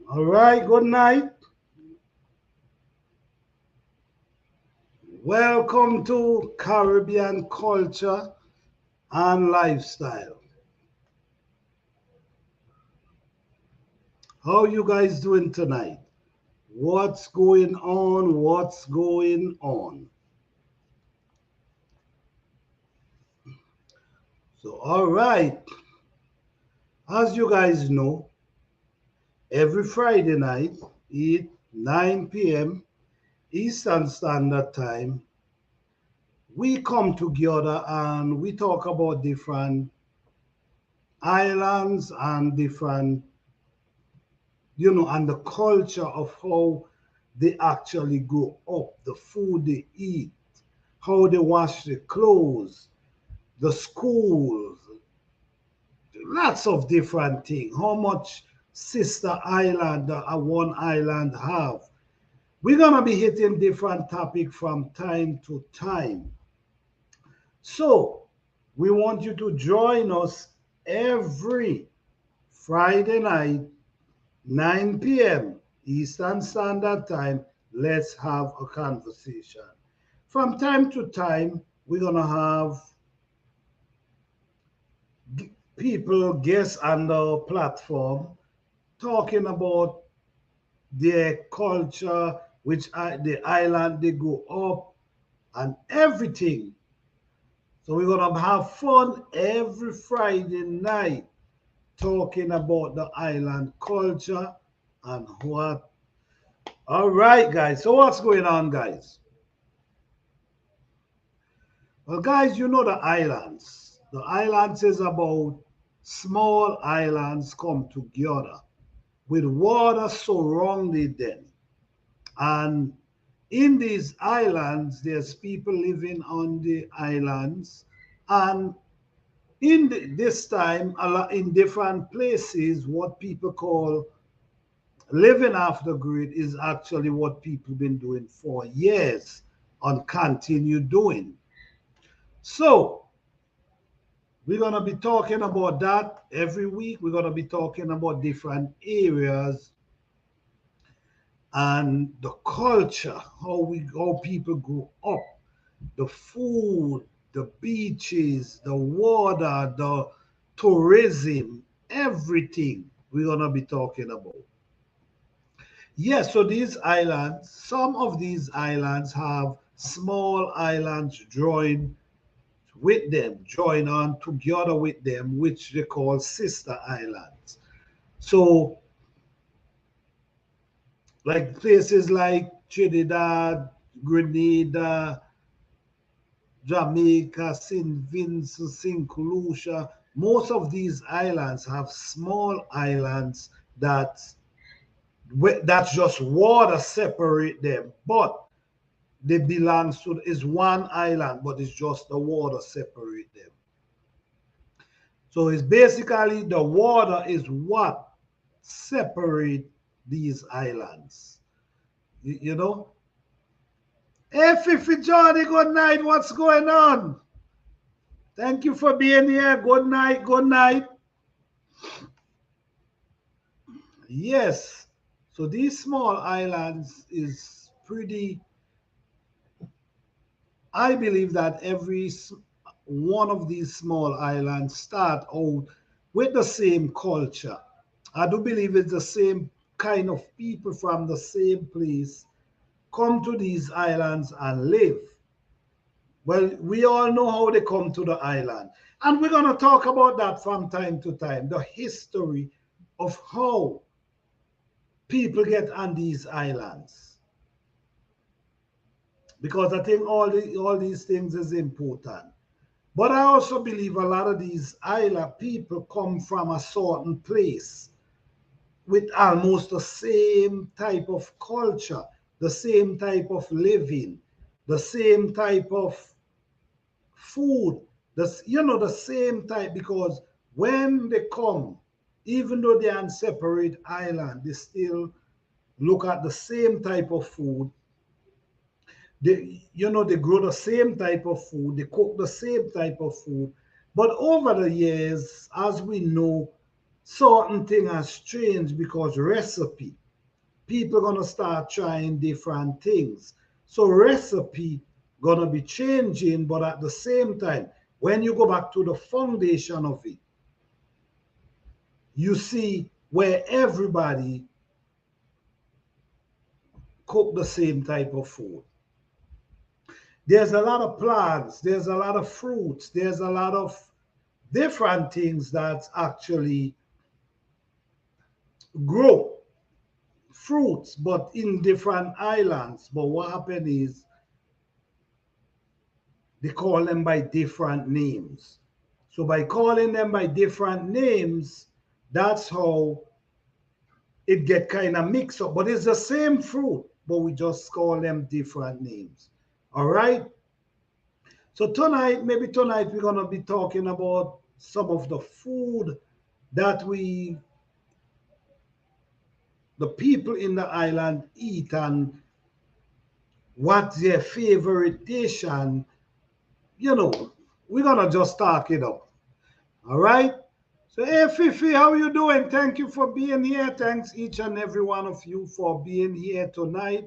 All right, good night. Welcome to Caribbean Culture and Lifestyle. How you guys doing tonight? What's going on? What's going on? So, all right. As you guys know, every Friday night at 9 p.m. Eastern Standard Time, we come together and we talk about different islands and different, and the culture of how they actually grow up, the food they eat, how they wash their clothes, the schools, lots of different things, how much sister island one island have. We're going to be hitting different topics from time to time. So we want you to join us every Friday night, 9 p.m. Eastern Standard Time. Let's have a conversation. From time to time, we're going to have people, guests on the platform, talking about their culture, the island they go up, and everything. So we're going to have fun every Friday night talking about the island culture and what. All right, guys. So what's going on, guys? Well, guys, you know the islands. The islands is about small islands come together with water surrounding them. And in these islands, there's people living on the islands. And this time, a lot in different places, what people call living off the grid is actually what people been doing for years and continue doing. So we're going to be talking about that every week. We're going to be talking about different areas and the culture, how people grew up, the food, the beaches, the water, the tourism, everything we're going to be talking about. Yes, so these islands, some of these islands have small islands join on together with them, which they call sister islands. So, like places like Trinidad, Grenada, Jamaica, St. Vincent, St. Lucia, most of these islands have small islands that's just water separate them, but they belongs to is one island, but it's just the water separate them. So it's basically the water is what separate these islands. You know? Hey Fifi Johnny, good night. What's going on? Thank you for being here. Good night. Good night. Yes. So these small islands is pretty. I believe that every one of these small islands start out with the same culture. I do believe it's the same kind of people from the same place come to these islands and live. Well, we all know how they come to the island. And we're going to talk about that from time to time, the history of how people get on these islands. Because I think all these things is important. But I also believe a lot of these island people come from a certain place with almost the same type of culture, the same type of living, the same type of food, the same type, because when they come, even though they're on separate island, they still look at the same type of food. They grow the same type of food, they cook the same type of food. But over the years, as we know, certain thing has changed because recipe. People gonna start trying different things. So recipe gonna be changing, but at the same time, when you go back to the foundation of it, you see where everybody cook the same type of food. There's a lot of plants, there's a lot of fruits, there's a lot of different things that actually grow fruits, but in different islands. But what happened is they call them by different names. So by calling them by different names, that's how it get kind of mixed up. But it's the same fruit, but we just call them different names. All right. So tonight, maybe tonight, we're gonna be talking about some of the food that the people in the island eat and what their favorite dish, and we're gonna just talk it up. All right. So hey Fifi, how you doing? Thank you for being here. Thanks each and every one of you for being here tonight.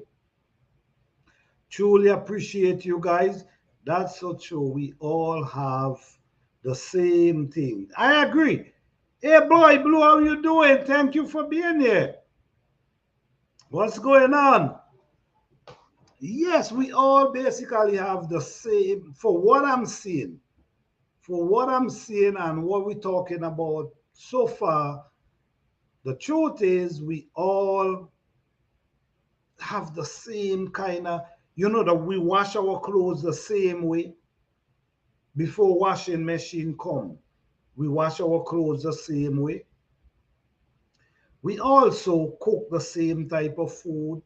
Truly appreciate you guys. That's so true. We all have the same thing. I agree. Hey boy, Blue, how you doing? Thank you for being here. What's going on? Yes, we all basically have the same, for what I'm seeing. For what I'm seeing and what we're talking about so far, the truth is we all have the same kind of, that we wash our clothes the same way before washing machine come. We wash our clothes the same way. We also cook the same type of food.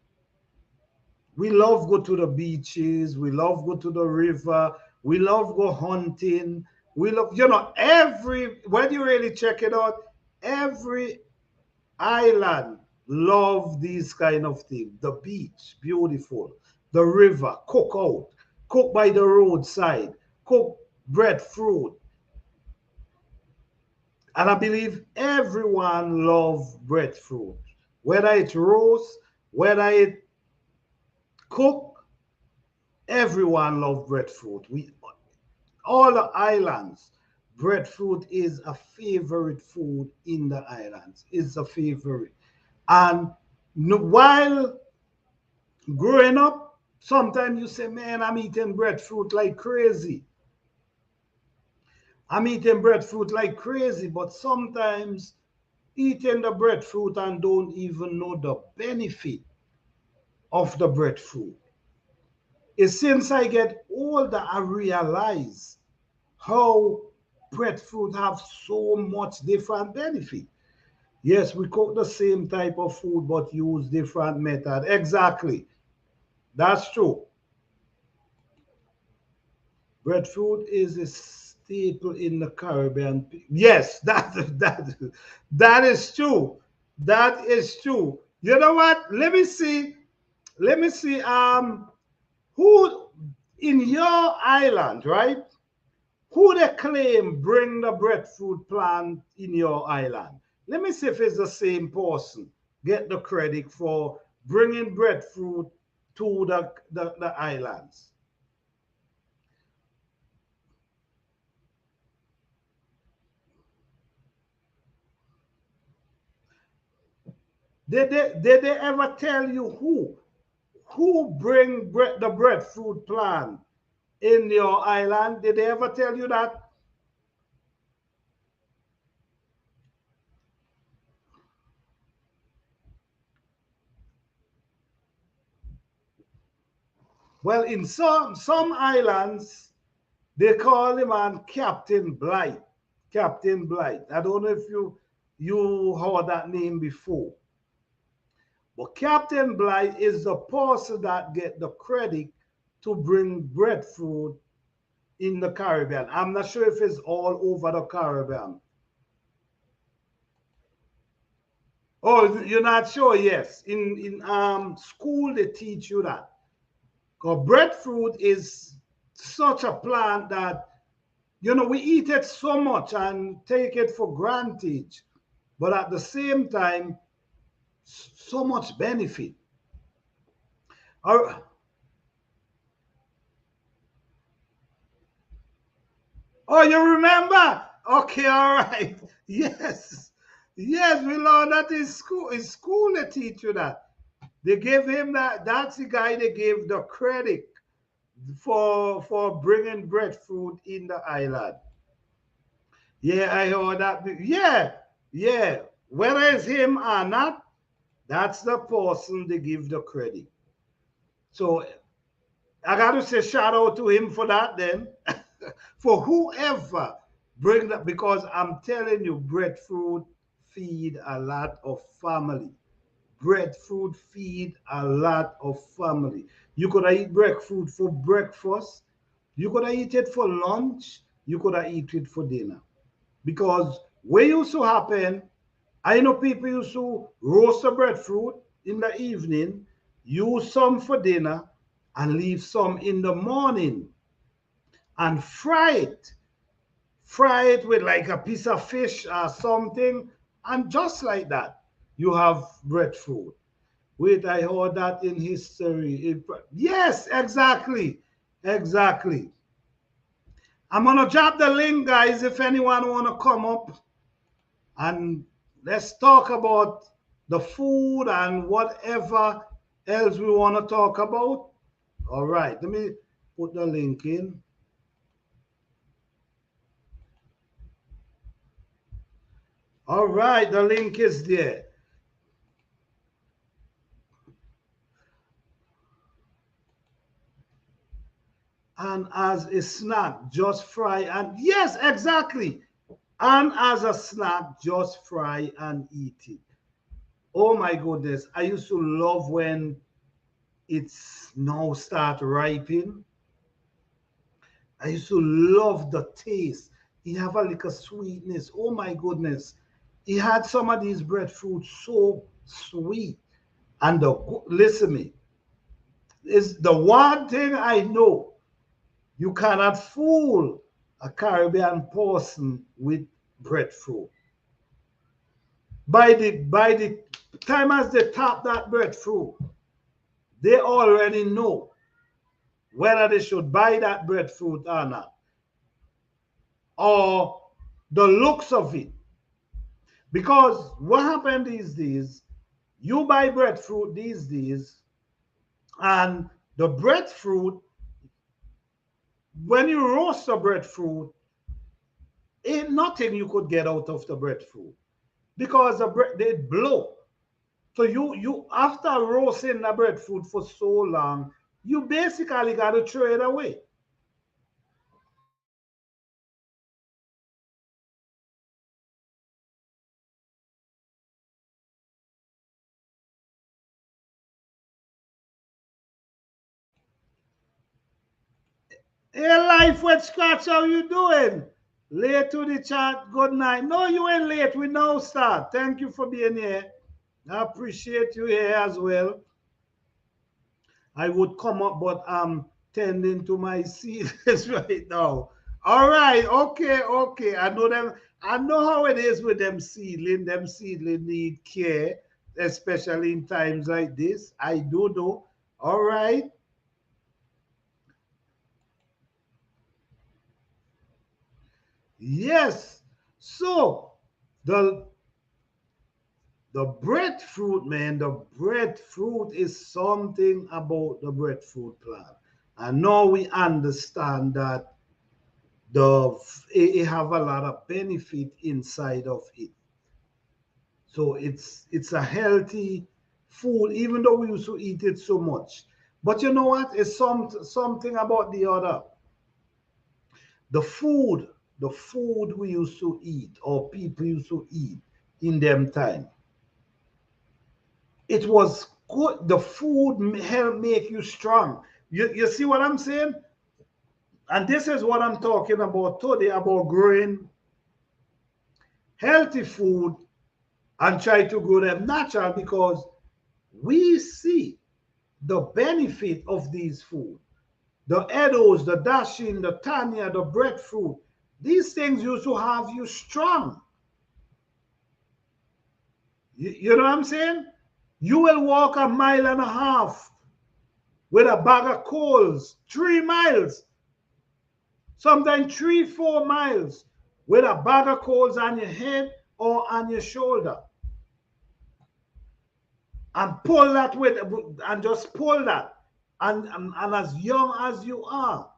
We love go to the beaches. We love go to the river. We love go hunting. We love, when you really check it out, every island love these kind of things. The beach, beautiful. The river, cook out. Cook by the roadside. Cook breadfruit. And I believe everyone loves breadfruit. Whether it's roast, whether it cook, everyone loves breadfruit. All the islands, breadfruit is a favorite food in the islands. It's a favorite. And while growing up, sometimes you say, man, I'm eating breadfruit like crazy. I'm eating breadfruit like crazy, but sometimes eating the breadfruit and don't even know the benefit of the breadfruit. It's since I get older, I realize how breadfruit have so much different benefit. Yes, we cook the same type of food, but use different method. Exactly. That's true. Breadfruit is a staple in the Caribbean. Yes, that is true. That is true. You know what? Let me see. Let me see. Who in your island, right? Who they claim bring the breadfruit plant in your island? Let me see if it's the same person. Get the credit for bringing breadfruit to the islands. Did they ever tell you who bring the breadfruit plant in your island? Did they ever tell you that? Well, in some islands, they call him on Captain Blight. Captain Blight. I don't know if you heard that name before. But Captain Blight is the person that get the credit to bring breadfruit in the Caribbean. I'm not sure if it's all over the Caribbean. Oh, you're not sure? Yes. In school they teach you that. Because breadfruit is such a plant that we eat it so much and take it for granted. but at the same time, so much benefit. Oh, oh, you remember? Okay, all right. Yes. Yes, we learned that in school. In school, they teach you that. They gave him that. That's the guy they gave the credit for bringing breadfruit in the island. Yeah, I heard that. Yeah, yeah. Whether it's him or not, that's the person they give the credit. So I got to say shout out to him for that then. For whoever bring that, because I'm telling you, breadfruit feed a lot of family. Breadfruit feed a lot of family. You could eat breadfruit for breakfast. You could eat it for lunch. You could eat it for dinner. Because what used to happen, I know people used to roast the breadfruit in the evening, use some for dinner, and leave some in the morning and fry it. Fry it with like a piece of fish or something, and just like that, you have breadfruit. Wait, I heard that in history. Yes, exactly. Exactly. I'm gonna drop the link, guys, if anyone wanna come up and let's talk about the food and whatever else we want to talk about. All right, let me put the link in. All right, the link is there. And as a snack, just fry and yes, exactly. And as a snack, just fry and eat it. Oh my goodness, I used to love when it's now start ripening. I used to love the taste. He have a little sweetness. Oh my goodness. He had some of these breadfruit so sweet. And listen me, is the one thing I know. You cannot fool a Caribbean person with breadfruit. By the time as they tap that breadfruit, they already know whether they should buy that breadfruit or not, or the looks of it. Because what happened these days, you buy breadfruit these days, and the breadfruit, when you roast the breadfruit, ain't nothing you could get out of the breadfruit because the bread they blow. So you after roasting the breadfruit for so long, you basically got to throw it away. Hey, life with scratch, how you doing? Late to the chat. Good night. No, you ain't late. We now start. Thank you for being here. I appreciate you here as well. I would come up, but I'm tending to my seedlings right now. All right, okay, okay. I know them. I know how it is with them seedling. Them seedling need care, especially in times like this. I do know. All right. Yes. So the breadfruit, man, the breadfruit is something about the breadfruit plant. And now we understand that the it have a lot of benefit inside of it. So it's a healthy food, even though we used to eat it so much. But you know what? It's something about the other. The food, the food we used to eat or people used to eat in them time. It was good. The food help make you strong. You see what I'm saying? And this is what I'm talking about today about growing healthy food and try to grow them natural because we see the benefit of these food. The Edos, the Dashin, the Tanya, the breadfruit, these things used to have you strong. You know what I'm saying? You will walk a mile and a half with a bag of coals, 3 miles, sometimes 3, 4 miles with a bag of coals on your head or on your shoulder. And pull that with, and just pull that. And as young as you are.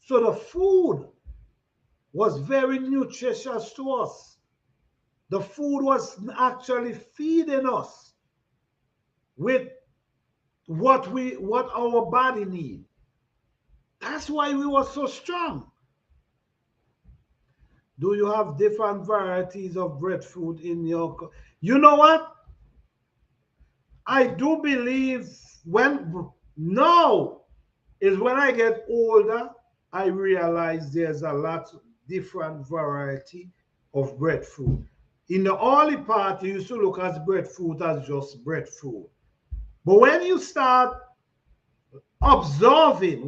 So the food was very nutritious to us. The food was actually feeding us with what our body need. That's why we were so strong. Do you have different varieties of breadfruit in your? You know what? I do believe when now is when I get older, I realize there's a lot different variety of breadfruit. In the early part, you used to look at breadfruit as just breadfruit. But when you start observing,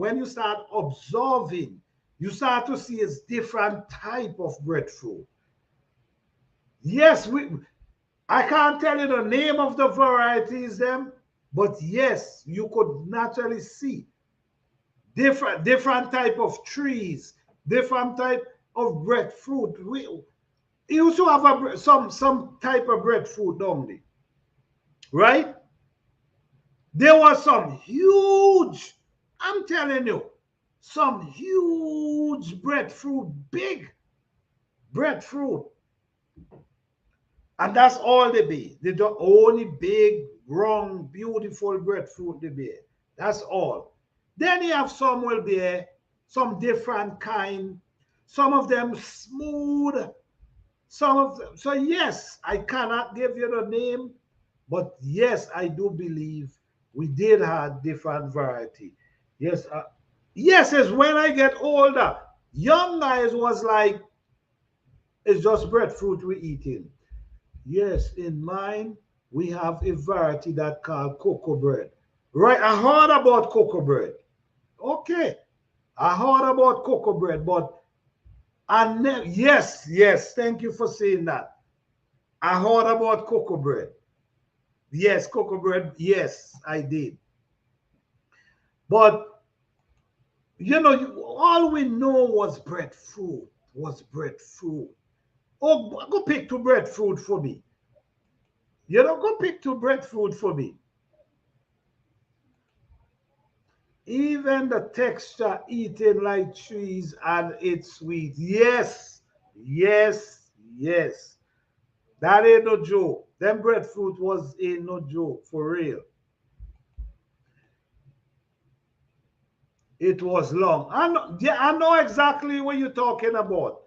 you start to see it's different type of breadfruit. Yes, I can't tell you the name of the varieties them, but yes, you could naturally see different type of trees, different type of breadfruit. We used to have some type of breadfruit only, right? There was some huge, I'm telling you, some huge breadfruit, big breadfruit. And that's all they be. They don't only big, wrong, beautiful breadfruit they be. That's all. Then you have some will be some different kind. Some of them smooth. Some of them. So yes, I cannot give you the name, but yes, I do believe we did have different variety. Yes, yes, it's when I get older. Young guys was like, it's just breadfruit we eating. Yes, in mine, we have a variety that called cocoa bread. Right, I heard about cocoa bread. Okay, I heard about cocoa bread, but yes, yes, thank you for saying that. I heard about cocoa bread. Yes, cocoa bread, yes, I did. But, all we know was breadfruit. Oh, go pick two breadfruit for me. Go pick two breadfruit for me. Even the texture eating like trees and it's sweet. Yes, yes, yes. That ain't no joke. Them breadfruit ain't no joke, for real. It was long. Yeah, I know exactly what you're talking about.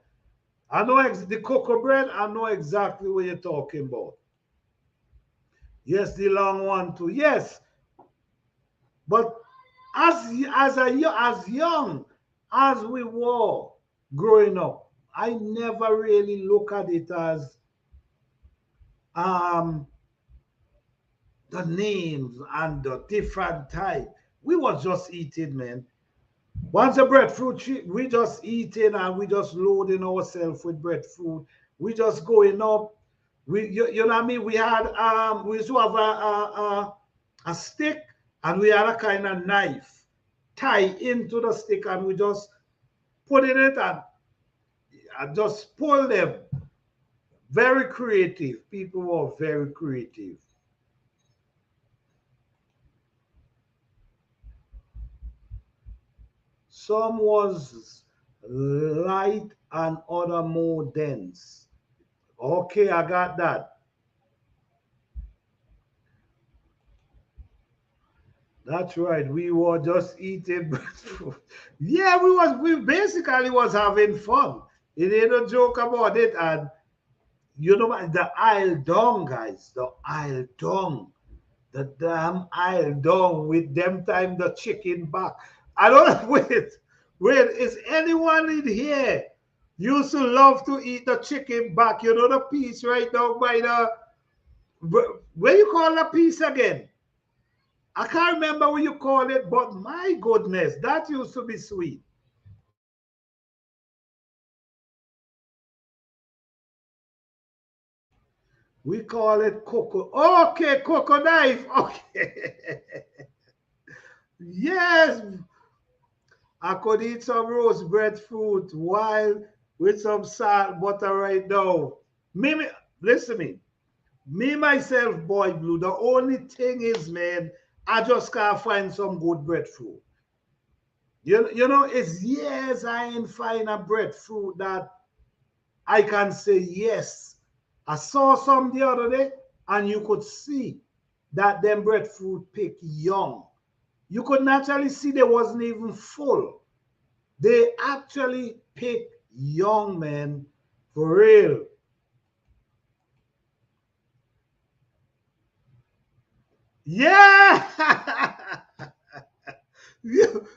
I know the cocoa bread, I know exactly what you're talking about. Yes, the long one too. Yes. But as young as we were growing up, I never really look at it as um the names and the different type. We was just eating, man. Once the breadfruit, we just eating and we just loading ourselves with breadfruit. We just going up. You know what I mean? We used to have a stick and we had a kind of knife tie into the stick and we just put in it and just pull them. Very creative. People were very creative. Some was light and other more dense. Okay, I got that. That's right. We were just eating breadfruit. Yeah, we basically was having fun. It ain't a joke about it. And the aisle dung, guys, the aisle dung. The damn aisle dung with them time the chicken back. I don't wait, is anyone in here used to love to eat the chicken back? You know the piece right down by the where you call the piece again? I can't remember what you call it, but my goodness, that used to be sweet. We call it cocoa. Okay, cocoa knife. Okay. Yes, I could eat some roast breadfruit while with some salt butter right now. Listen to me. Me myself, boy blue. The only thing is, man, I just can't find some good breadfruit. You know, it's years I ain't find a breadfruit that I can say yes. I saw some the other day, and you could see that them breadfruit picked young. You could naturally see they wasn't even full. They actually pick young men for real. Yeah.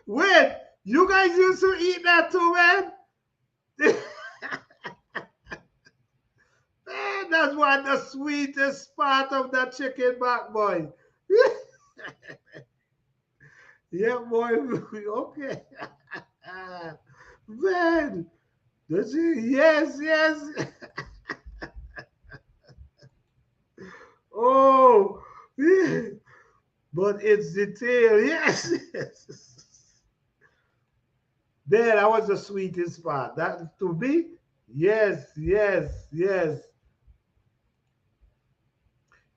Wait, you guys used to eat that too, man? Man, that's one the sweetest part of that chicken back, boy. Yeah, boy. Okay. Man, yes, yes. Oh, yeah. But it's the tail. Yes, yes. There, that was the sweetest part. That to me, yes, yes, yes.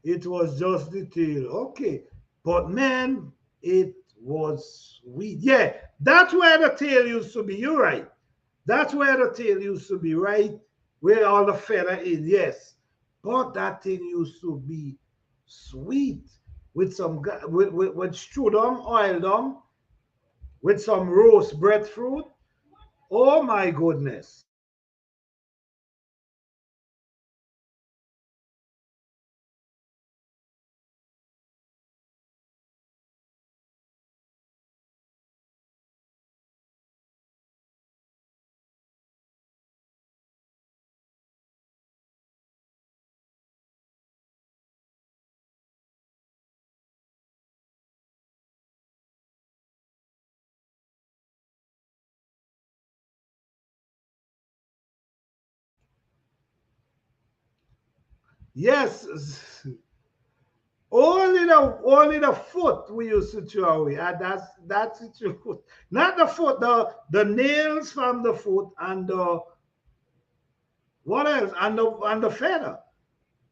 It was just the tail. Okay. But man, it was sweet. Yeah, that's where the tail used to be. You're right. That's where the tail used to be, right? Where all the feather is, yes. But that thing used to be sweet with some with stewed on, oiled on, with some roast breadfruit. Oh my goodness. Yes, only the foot we used to throw away. And that's the truth. Not the foot, the nails from the foot and the what else? And the feather.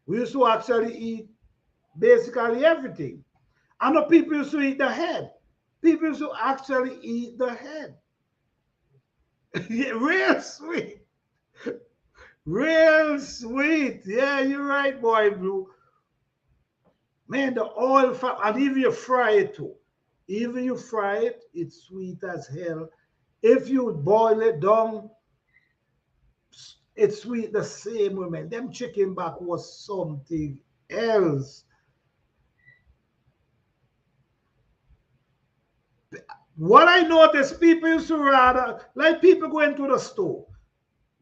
We used to actually eat basically everything. I know people used to eat the head. People used to actually eat the head. Yeah, real sweet. Real sweet. Yeah, you're right, boy blue. Man, the oil from and even you fry it too. Even you fry it, it's sweet as hell. If you boil it down, it's sweet the same way, man. Them chicken back was something else. What I noticed, people used to rather like people going to the store.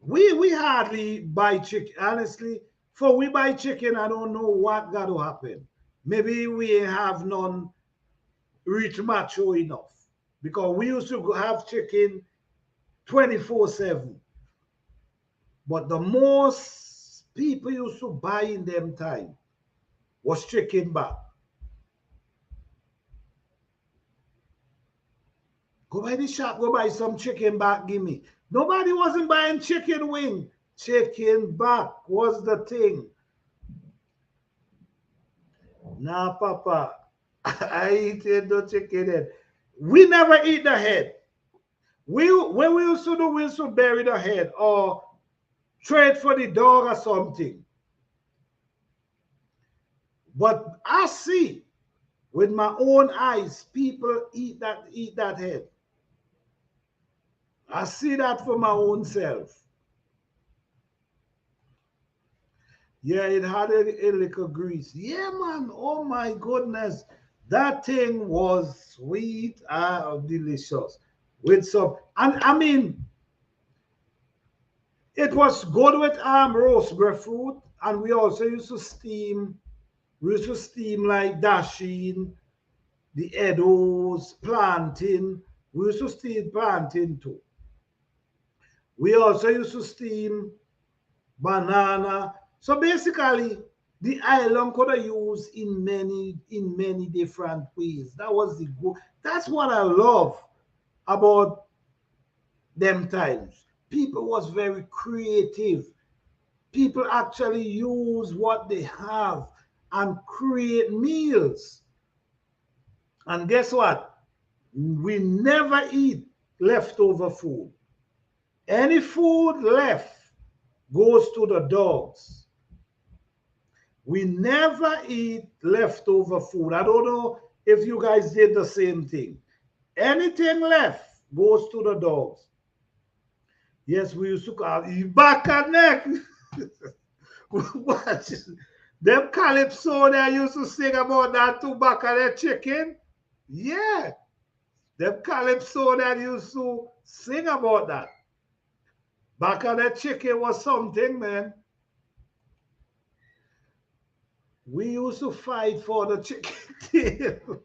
We hardly buy chicken. Honestly, for we buy chicken, I don't know what got to happen. Maybe we ain't have none reach macho enough because we used to have chicken 24/7. But the most people used to buy in them time was chicken back. Go by the shop, go buy some chicken back, give me. Nobody wasn't buying chicken wing. Chicken back was the thing. Nah, Papa, I eat the chicken head. We never eat the head. When we used to do, we used to bury the head or trade for the dog or something. But I see with my own eyes, people eat that head. I see that for my own self. Yeah, it had a little grease. Yeah, man. Oh my goodness. That thing was sweet and delicious. With some, and I mean, it was good with roast breadfruit. And we also used to steam, like dasheen, the edos, plantain. We used to steam plantain too. We also used to steam banana. So basically, The island could have used in many different ways. That was the good. That's what I love about them times. People was very creative. People actually use what they have and create meals. And guess what? We never eat leftover food. Any food left goes to the dogs. We never eat leftover food. I don't know if you guys did the same thing. Anything left goes to the dogs. Yes, we used to call it back and neck. Watch. Them calypso they used to sing about that too back of their chicken. Yeah. Them calypso that used to sing about that. Back of their chicken was something, man. We used to fight for the chicken tail.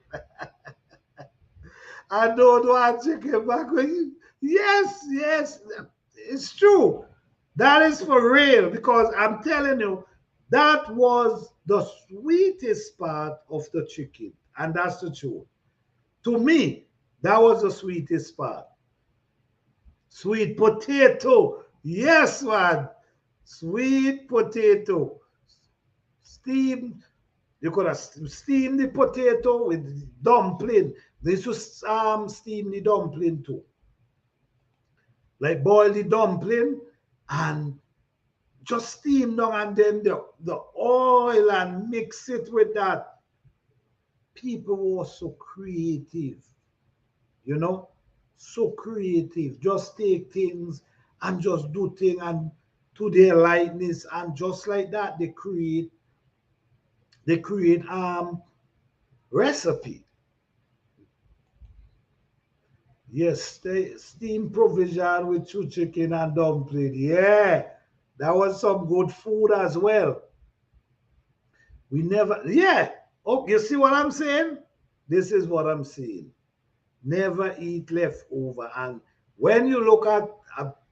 I don't want chicken back when you. Yes, yes, it's true. That is for real because I'm telling you, that was the sweetest part of the chicken. And that's the truth. To me, that was the sweetest part. Sweet potato. Yes, man. Sweet potato. Steamed. You could have steamed the potato with dumpling. They used to steam the dumpling too. Like boil the dumpling and just steam down and then the oil and mix it with that. People were so creative, you know, so creative. Just take things and just do things and to their likeness and just like that they create recipe. Yes, steam provision with two chicken and dumpling. Yeah, that was some good food as well. We never, yeah. Oh, you see what I'm saying? This is what I'm saying. Never eat leftover. And when you look at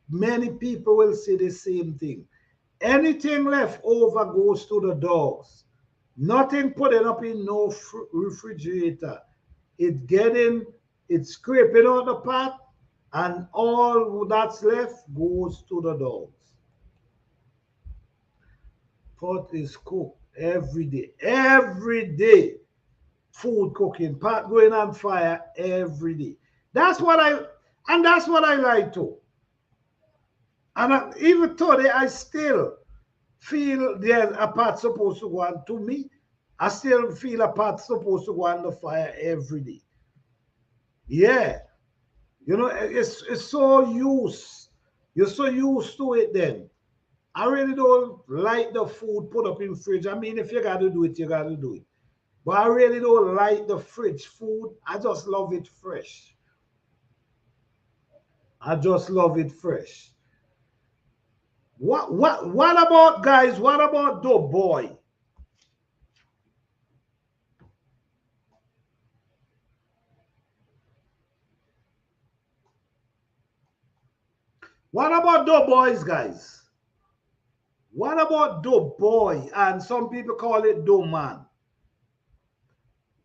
many people will say the same thing. Anything left over goes to the dogs. Nothing putting up in no refrigerator. It getting, it's scraping out the pot, and all that's left goes to the dogs. Pot is cooked every day. Every day, food cooking, pot going on fire every day. That's what I, and that's what I like to. And even today, I still feel there's a pot supposed to go on to me. I still feel a pot supposed to go on the fire every day. Yeah, you know, it's so used. You're so used to it then. I really don't like the food put up in fridge. I mean, if you got to do it, you got to do it. But I really don't like the fridge food. I just love it fresh. I just love it fresh. What about guys? What about the boy? What about the boys, guys? What about the boy? And some people call it the man.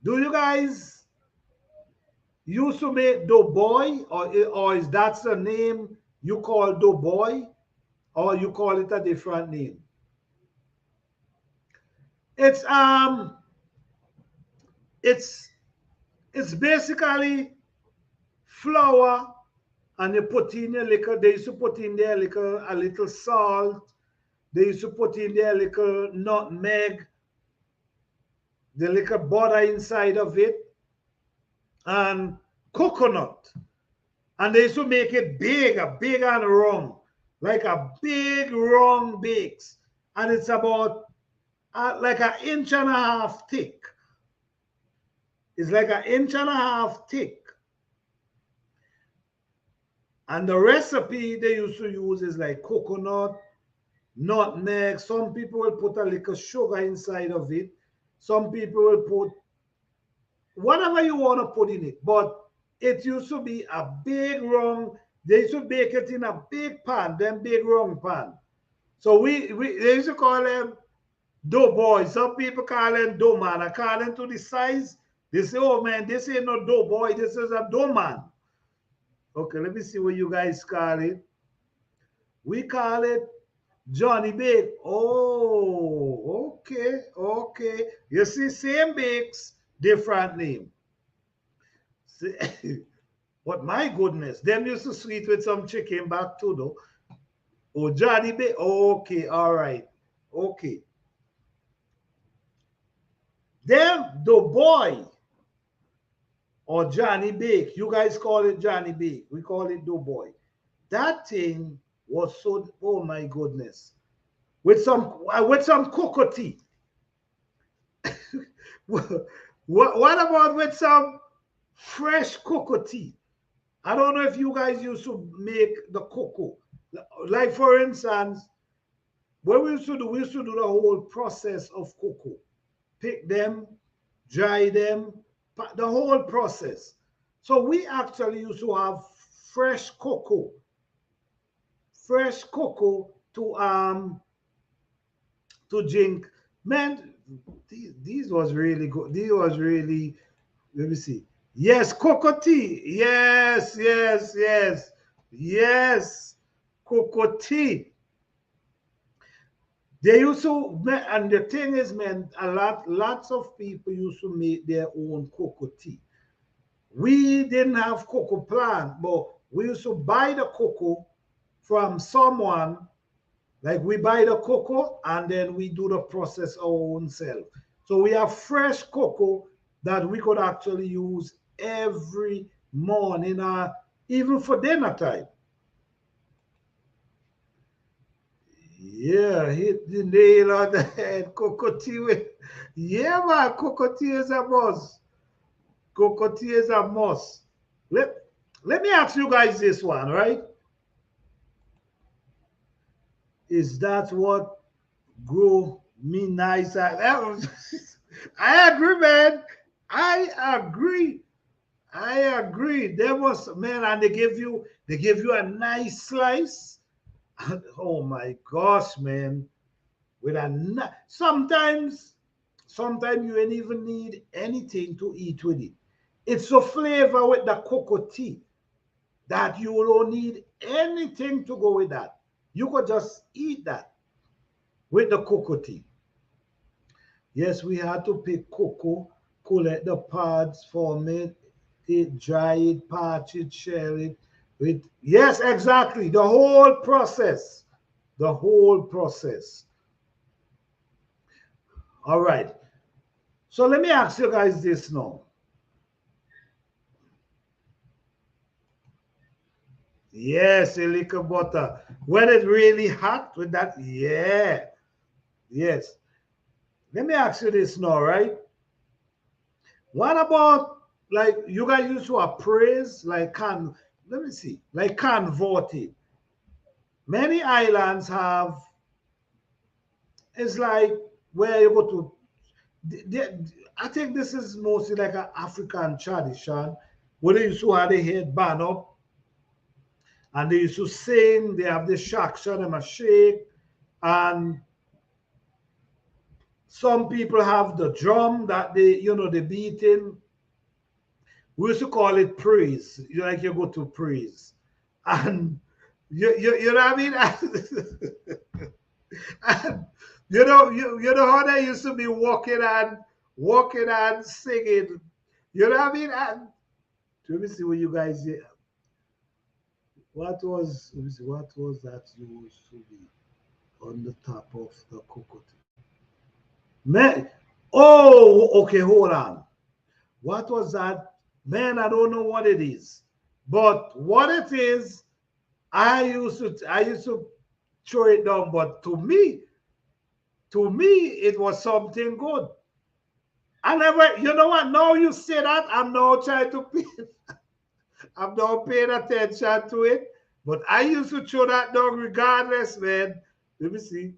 Do you guys used to make the boy, or is that the name you call the boy, or you call it a different name? It's it's it's basically flour and you put in a little, they used to put in there a little salt, they used to put in there a little nutmeg, the little butter inside of it, and coconut. And they used to make it big and round, like a big round bakes. And it's about like an inch and a half thick. It's like an inch and a half thick. And the recipe they used to use is like coconut, nutmeg. Some people will put a little sugar inside of it. Some people will put whatever you want to put in it. But it used to be a big round. They used to bake it in a big pan, then big round pan. So we they used to call them Dough boy. Some people call him dough man. According to the size, they say, oh man, this ain't no dough boy. This is a dough man. Okay, let me see what you guys call it. We call it Johnny Bake. Oh, okay, okay. You see, same bakes, different name. See, but my goodness, them used to sweet with some chicken back too, though. Oh, Johnny Bake. Okay, all right. Okay. Them, the boy or Johnny Bake. You guys call it Johnny Bake. We call it Doughboy. That thing was so, oh my goodness. With some cocoa tea. What about with some fresh cocoa tea? I don't know if you guys used to make the cocoa. Like for instance, what we used to do the whole process of cocoa. Pick them, dry them, the whole process. So we actually used to have fresh cocoa, fresh cocoa to drink. Man, these was really good. These was really, let me see. Yes, cocoa tea. Yes, yes, yes, yes. Cocoa tea. They used to, and the thing is, man, lots of people used to make their own cocoa tea. We didn't have cocoa plant, but we used to buy the cocoa from someone. Like we buy the cocoa and then we do the process our own self. So we have fresh cocoa that we could actually use every morning, even for dinner time. Yeah, hit the nail on the head. Cocoa tea. Yeah, man, cocoa tea is a must. Cocoa tea is a must. Let, let me ask you guys this one, right? Is that what grow me nice? I agree, man. I agree. I agree. There was, man, and they give you a nice slice. Oh my gosh, man. With sometimes you ain't even need anything to eat with it. It's a flavor with the cocoa tea that you don't need anything to go with that. You could just eat that with the cocoa tea. Yes, we had to pick cocoa, collect the pods, form it, dry it, patch it, shell it. Yes, exactly. The whole process. The whole process. All right. So let me ask you guys this now. Yes, a little butter. When it's really hot with that, yeah. Yes. Let me ask you this now, right? What about like you guys used to appraise like can let me see, like converted. Many islands have it's like where you go to I think this is mostly like an African tradition where they used to have their head band up and they used to sing, they have the shacks on them a shake, and some people have the drum that they beating. We used to call it praise. You like you go to praise. And you know what I mean? And you know how they used to be walking and singing. You know what I mean? And let me see what you guys did. Let me see, what was that you used to be on the top of the coconut? Man, oh, okay, hold on. What was that? Man, I don't know what it is. But what it is, I used to throw it down, but to me, it was something good. I never, you know what? Now you say that, I'm now trying to pay, I'm now paying attention to it. But I used to throw that down regardless, man. Let me see.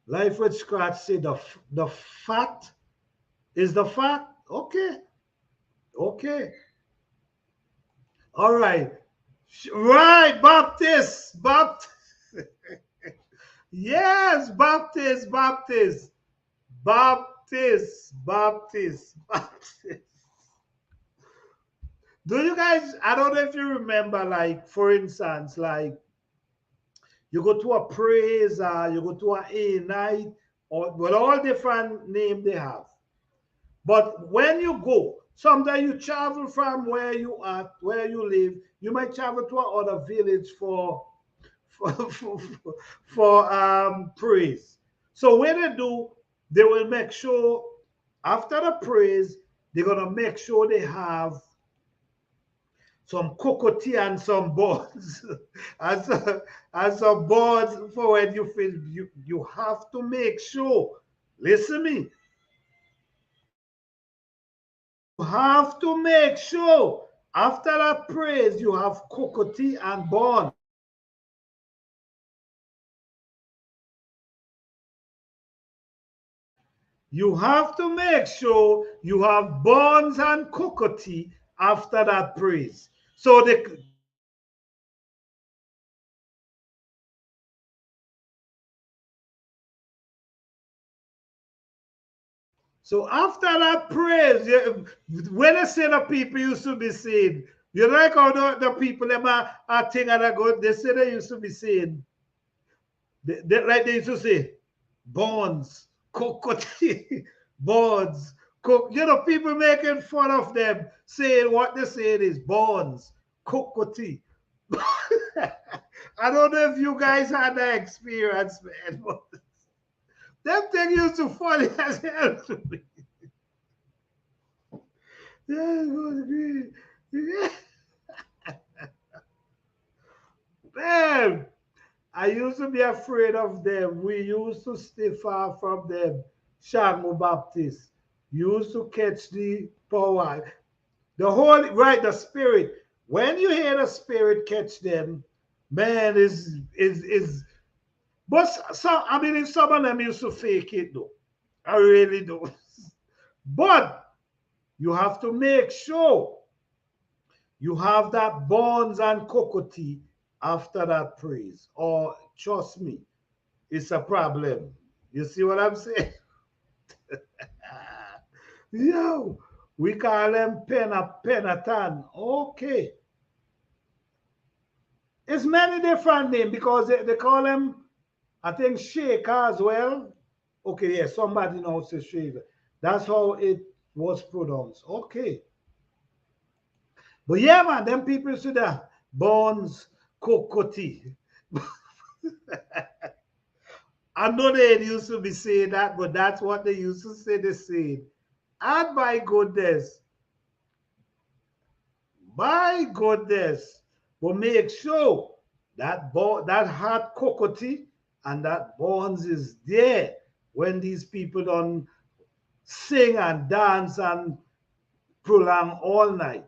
Life with Scratch say the fat is the fat. Okay, okay, all right, right, Baptist, Baptist. Yes, Baptist, Baptist, Baptist, Baptist, Baptist. Do you guys, I don't know if you remember, like, for instance, like, you go to a praise, you go to a night, or with all different name they have. But when you go, sometimes you travel from where you are, where you live. You might travel to another village for, for praise. So when they do, they will make sure after the praise, they're gonna make sure they have some cocoa and some buns and, and some buns for when you feel you have to make sure. Listen to me. You have to make sure after that praise you have cocoa and buns. You have to make sure you have buns and cocoa after that praise. So the so after that praise, when I say the people used to be saying, you know, like how the people them are thing and I go, they say they used to be saying, like they used to say, bonds, cocoa, bonds, you know, people making fun of them, saying what they saying is bonds, cocoa. I don't know if you guys had that experience, man. But them thing used to funny as hell to me. Yeah, it was great. Yeah. Man, I used to be afraid of them. We used to stay far from them. Shango Baptist used to catch the power. The Holy, right, the Spirit. When you hear the Spirit catch them, man, is. But some, I mean, some of them used to fake it though. I really do. But you have to make sure you have that buns and cocoa after that praise. Or trust me, it's a problem. You see what I'm saying? Yo, we call them penatan. Okay. It's many different names because they call them, I think, shaker as well. Okay, yeah, somebody knows the shaker. That's how it was pronounced. Okay. But yeah, man, them people used to the bones, cocotti. I know they used to be saying that, but that's what they used to say. They said, and my goodness, but make sure that hot cocotti and that bones is there when these people don't sing and dance and prolong all night.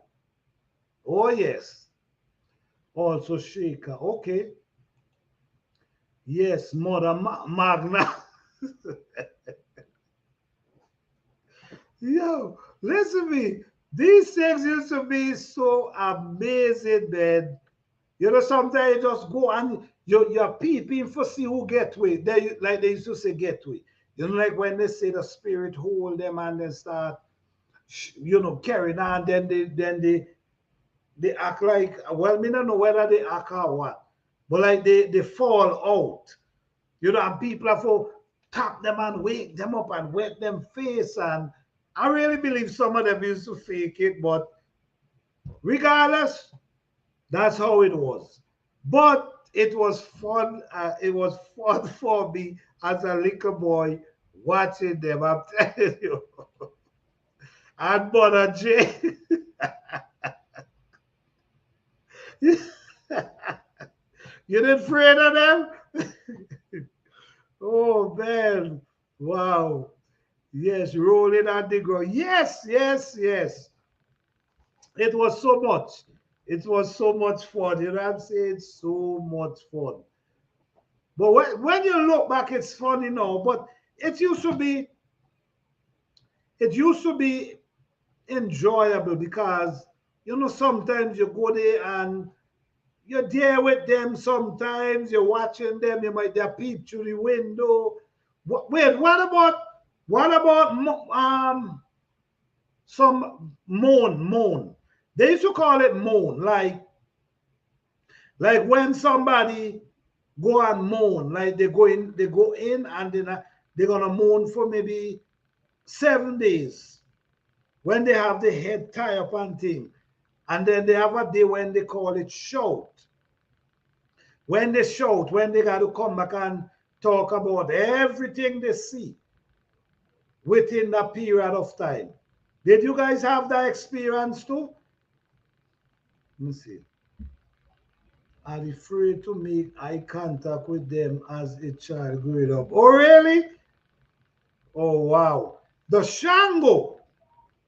Oh yes, also shaker. Okay, yes, Mother Magna. Yo, listen to me. These things used to be so amazing, man. You know, sometimes you just go and you're peeping for see who get way. They like they used to say get way. You know, like when they say the spirit hold them and then start, you know, carrying on. Then they act like, well, me don't know whether they act or what, but like they fall out. You know, and people have to tap them and wake them up and wet them face. And I really believe some of them used to fake it, but regardless, that's how it was. But it was fun. It was fun for me as a little boy watching them. I'm telling you. And Mother J. You didn't afraid of them? Oh man. Wow. Yes, rolling on the ground. Yes, yes, yes. It was so much. It was so much fun. You know what I'm saying? So much fun. But when you look back, it's funny now. But it used to be, it used to be enjoyable because you know sometimes you go there and you're there with them sometimes, you're watching them, you might they peep through the window. Wait, what about some moan? They used to call it moan, like when somebody go and moan, like they go in and then they're gonna moan for maybe 7 days when they have the head tie up and thing. And then they have a day when they call it shout. When they shout, when they got to come back and talk about everything they see within that period of time. Did you guys have that experience too? Let me see. I'm afraid to make eye contact with them as a child growing up. Oh, really? Oh, wow. The Shango.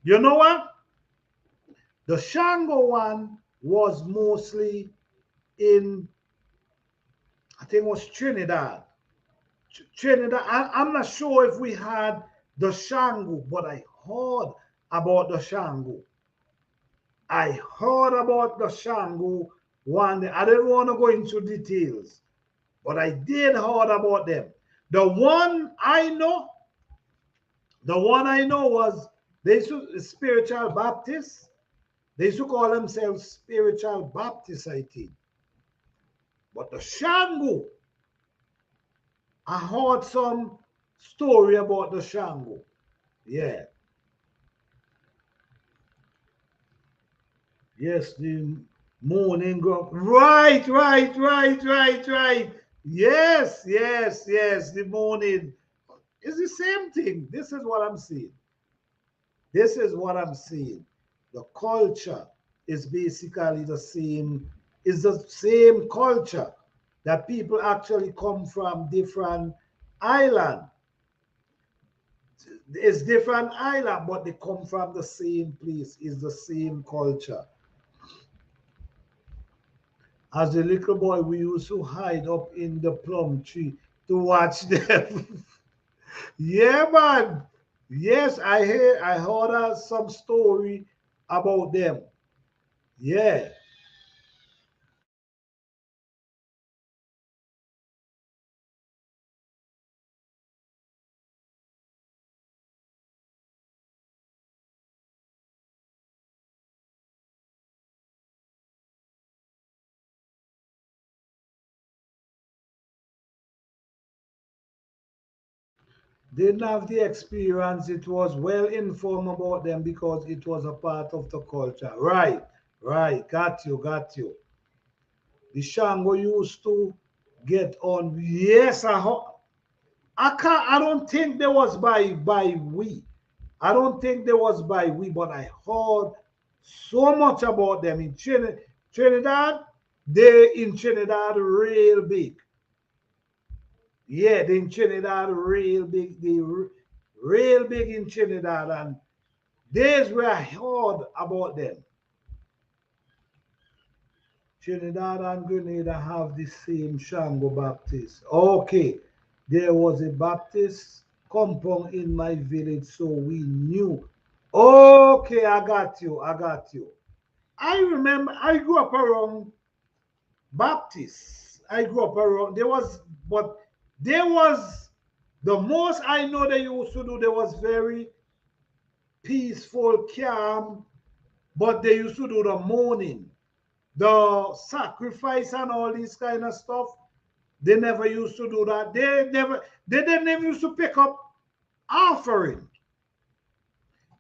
You know what? The Shango one was mostly in, I think it was Trinidad. Trinidad. I'm not sure if we had the Shango, but I heard about the Shango. I heard about the Shango one. I didn't want to go into details, but I did heard about them. The one I know, the one I know was they used to, spiritual Baptists. They used to call themselves spiritual Baptists, I think. But the Shango, I heard some story about the Shango. Yeah. Yes, the morning grub. Right. Yes. The morning. It's the same thing. This is what I'm seeing. This is what I'm seeing. The culture is basically the same, is the same culture that people actually come from different island. It's different island, but they come from the same place. It's the same culture. As a little boy, we used to hide up in the plum tree to watch them. Yeah, man. Yes, I heard some story about them. Yeah. Didn't have the experience. It was well informed about them because it was a part of the culture. Right. Got you. The Shango used to get on. Yes, I can't. I don't think there was by we. I don't think there was by we, but I heard so much about them in Trinidad. They in Trinidad real big. Yeah, they in Trinidad real big. Real big in Trinidad, and there's where I heard about them. Trinidad and Grenada have the same Shango Baptist. Okay, there was a Baptist compound in my village, so we knew. Okay, I got you. I remember I grew up around Baptists. I grew up around, but there was, the most I know they used to do, there was very peaceful, calm, but they used to do the mourning, the sacrifice and all this kind of stuff. They never used to do that. They didn't even used to pick up offering.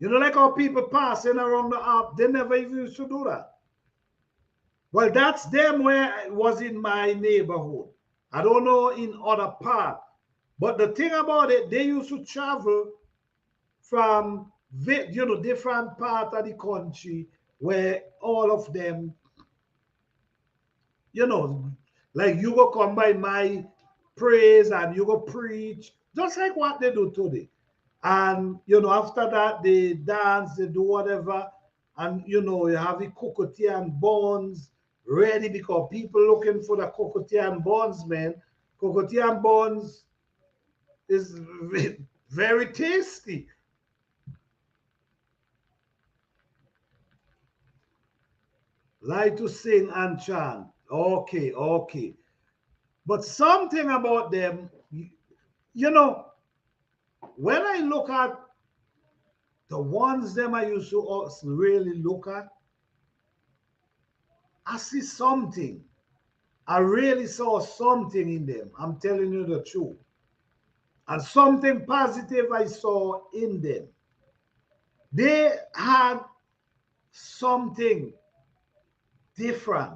You know, like how people passing around the ark, they never even used to do that. Well, that's them where it was in my neighborhood. I don't know in other part. But the thing about it, they used to travel from different part of the country where all of them, you know, like you go come by my praise and you go preach, just like what they do today. And after that they dance, they do whatever, and you have the cocotier and buns ready because people looking for the cocotier and buns, man. Cocotier and buns is very tasty. Like to sing and chant. Okay, okay. But something about them, you know, when I look at the ones them I used to really look at, I see something. I really saw something in them. I'm telling you the truth. And something positive I saw in them. They had something different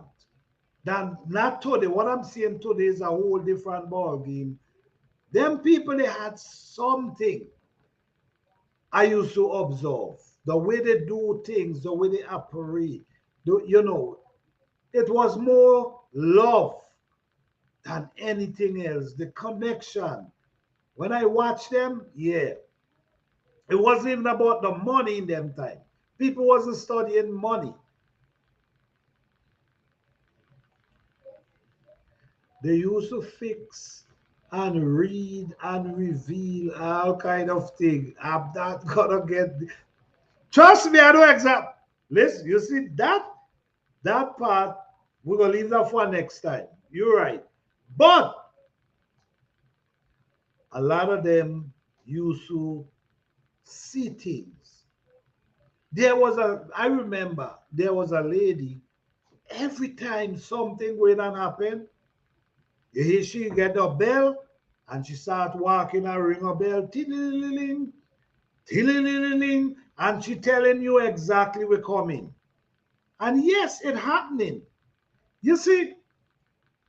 than not today. What I'm seeing today is a whole different ball game. Them people, they had something I used to observe. The way they do things, the way they operate. You know, it was more love than anything else. The connection. When I watch them, yeah, it wasn't even about the money in them time. People wasn't studying money. They used to fix and read and reveal all kind of things. I'm not gonna get. Trust me, I know exactly. Listen, you see that part. We're gonna leave that for next time. You're right, but a lot of them used to see things. I remember there was a lady. Every time something going on happen, you hear she get a bell and she start walking and ring a bell, ting, ting, and she telling you exactly we're coming. And yes, it happening. You see,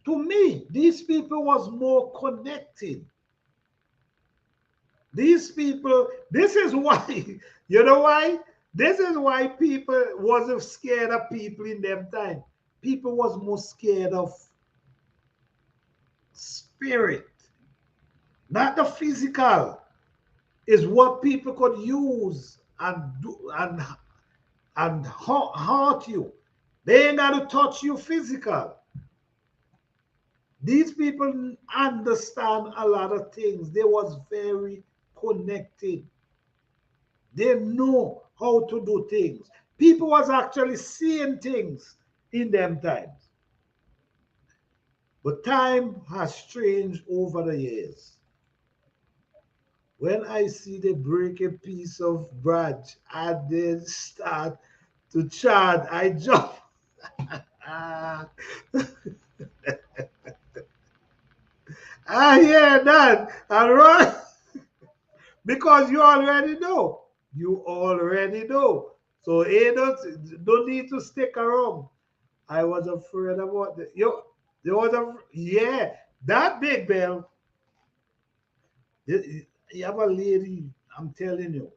to me, these people was more connected. These people, this is why, you know why? This is why people wasn't scared of people in them time. People was more scared of spirit, not the physical. Is what people could use and do and hurt you. They ain't got to touch you physical. These people understand a lot of things. They was very connected. They know how to do things. People was actually seeing things in them times. But time has changed over the years. When I see they break a piece of branch and then start to chant, I jump. Ah, I hear that and run because you already know. You already know. So don't need to stick around. I was afraid about the you. There was a yeah that big bell. You have a lady. I'm telling you.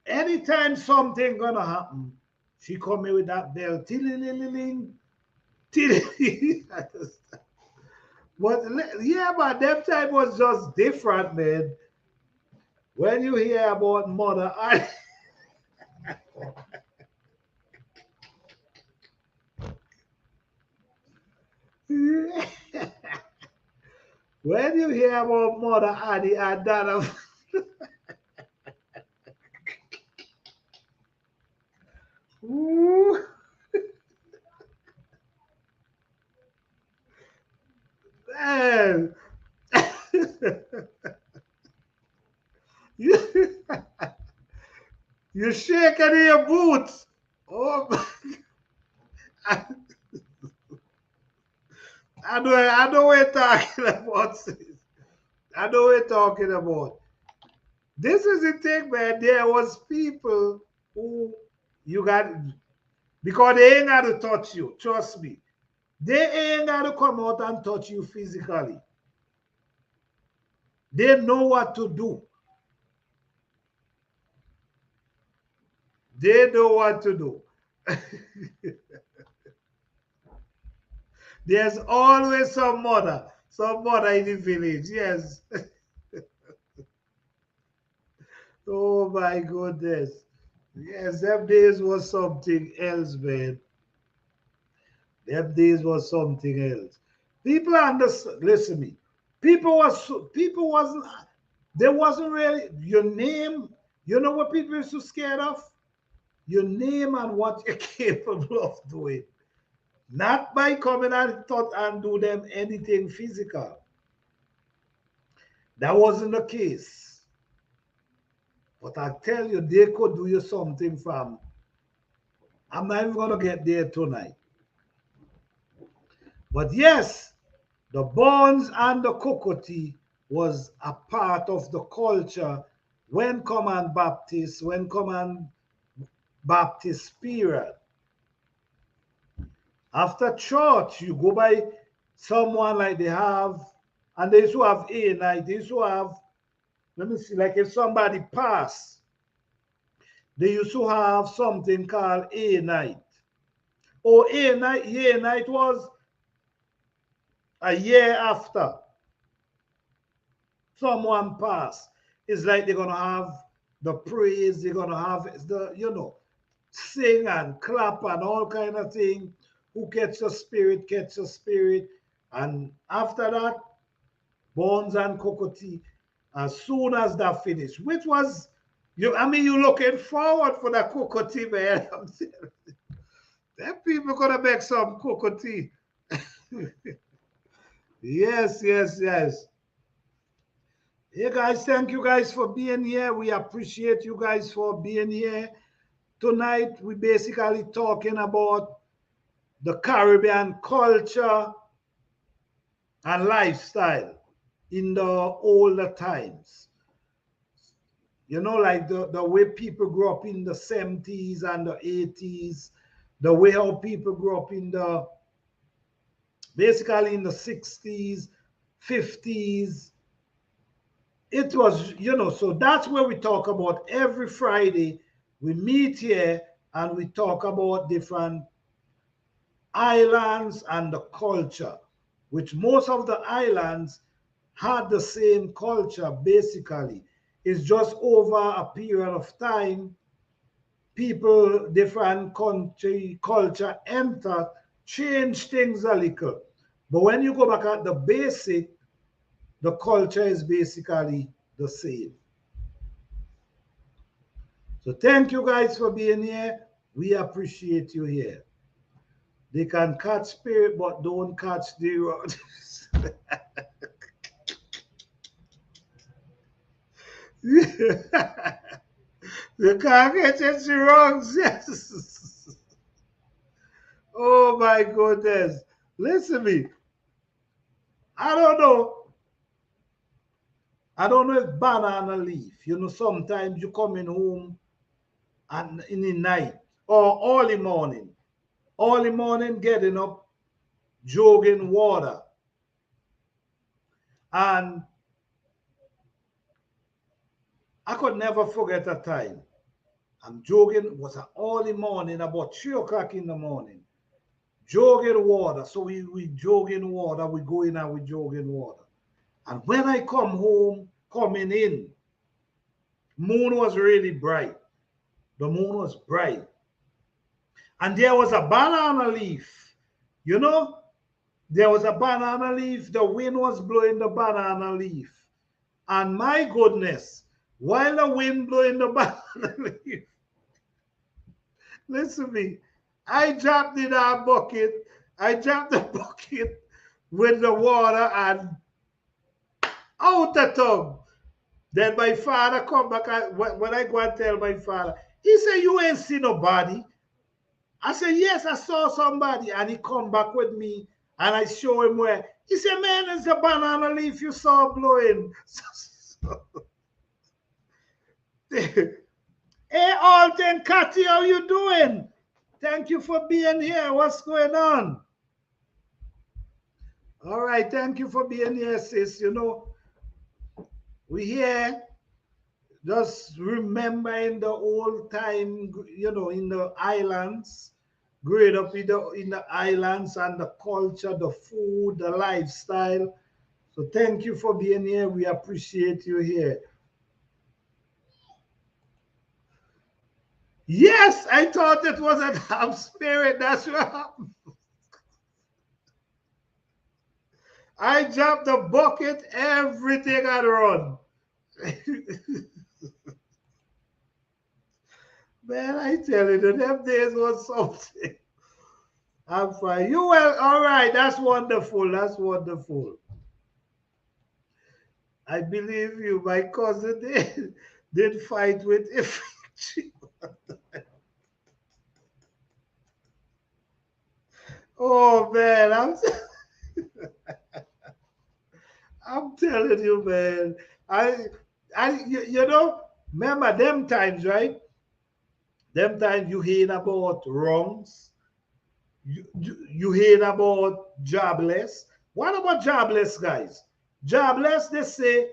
Anytime something gonna happen, she come in with that bell. Tilling, tilling. But yeah, but that time was just different, man. When you hear about mother, when you hear about mother Annie and Dana, ooh, man, you you shaking in your boots. Oh, I, I know what we're talking about. Sis. I know what we're talking about. This is the thing, man. There was people who you got because they ain't got to touch you. Trust me. They ain't got to come out and touch you physically. They know what to do. They know what to do. There's always some mother in the village. Yes. Oh my goodness. Yes, them days was something else, man. Them days was something else. People understand. Listen to me. People wasn't. There wasn't really your name. You know what people used to scared of? Your name and what you're capable of doing. Not by coming and thought and do them anything physical. That wasn't the case. But I tell you, they could do you something from. I'm not even gonna get there tonight. But yes, the buns and the cocotte was a part of the culture when Command Baptist period. After church, you go by someone like they have, and they used to have A night, they used to have, let me see, like if somebody passed, they used to have something called A night. Or A night was a year after someone passed. It's like they're gonna have the praise, they're gonna have the, sing and clap and all kind of thing. Who catch the spirit, catch the spirit. And after that, Bones and Cocotte, as soon as that finished, which was you looking forward for the Cocotte, man. I'm saying, them people gonna make some Cocotte. Yes, yes, yes. Hey guys, thank you guys for being here. We appreciate you guys for being here. Tonight, we basically talking about the Caribbean culture and lifestyle in the older times. Like the way people grew up in the 70s and the 80s, the way how people grew up basically in the 60s, 50s. It was, so that's where we talk about every Friday. We meet here and we talk about different islands and the culture, which most of the islands had the same culture basically. It's just over a period of time, people, different country, culture enter, change things a little. But when you go back at the basic, the culture is basically the same. So thank you guys for being here. We appreciate you here. They can catch spirit, but don't catch the road. You can't get it wrong. Yes. Oh my goodness. Listen to me. I don't know. I don't know if banana leaf. Sometimes you coming home and in the night or early morning. Early morning getting up, jogging water. And I could never forget a time. I'm jogging, it was an early morning, about 3 o'clock in the morning. Jogging water. So we jogging water, we go in and we jogging water. And when I come home, coming in, moon was really bright. The moon was bright. And there was a banana leaf. You know, there was a banana leaf. The wind was blowing the banana leaf. And my goodness, while the wind blowing the banana leaf, listen to me, I dropped in our bucket. I dropped the bucket with the water and out the tub. Then my father come back. When I go and tell my father, he said, "You ain't see nobody." I said, "Yes, I saw somebody." And he come back with me and I show him where. He said, "Man, it's the banana leaf you saw blowing." Hey, Alton, Cathy, how you doing? Thank you for being here. What's going on? All right, thank you for being here, sis. We here just remembering the old time, in the islands, growing up in the islands and the culture, the food, the lifestyle. So thank you for being here. We appreciate you here. Yes, I thought it was a damn spirit. That's right. I dropped the bucket, everything had run. Man, I tell you, them days was something. I'm fine. You well? All right. That's wonderful. That's wonderful. I believe you. My cousin did fight with infection. Oh man, I'm telling you, man. I you know, remember them times, right? Them times you hear about wrongs, you hear about jobless. What about jobless guys? Jobless, they say,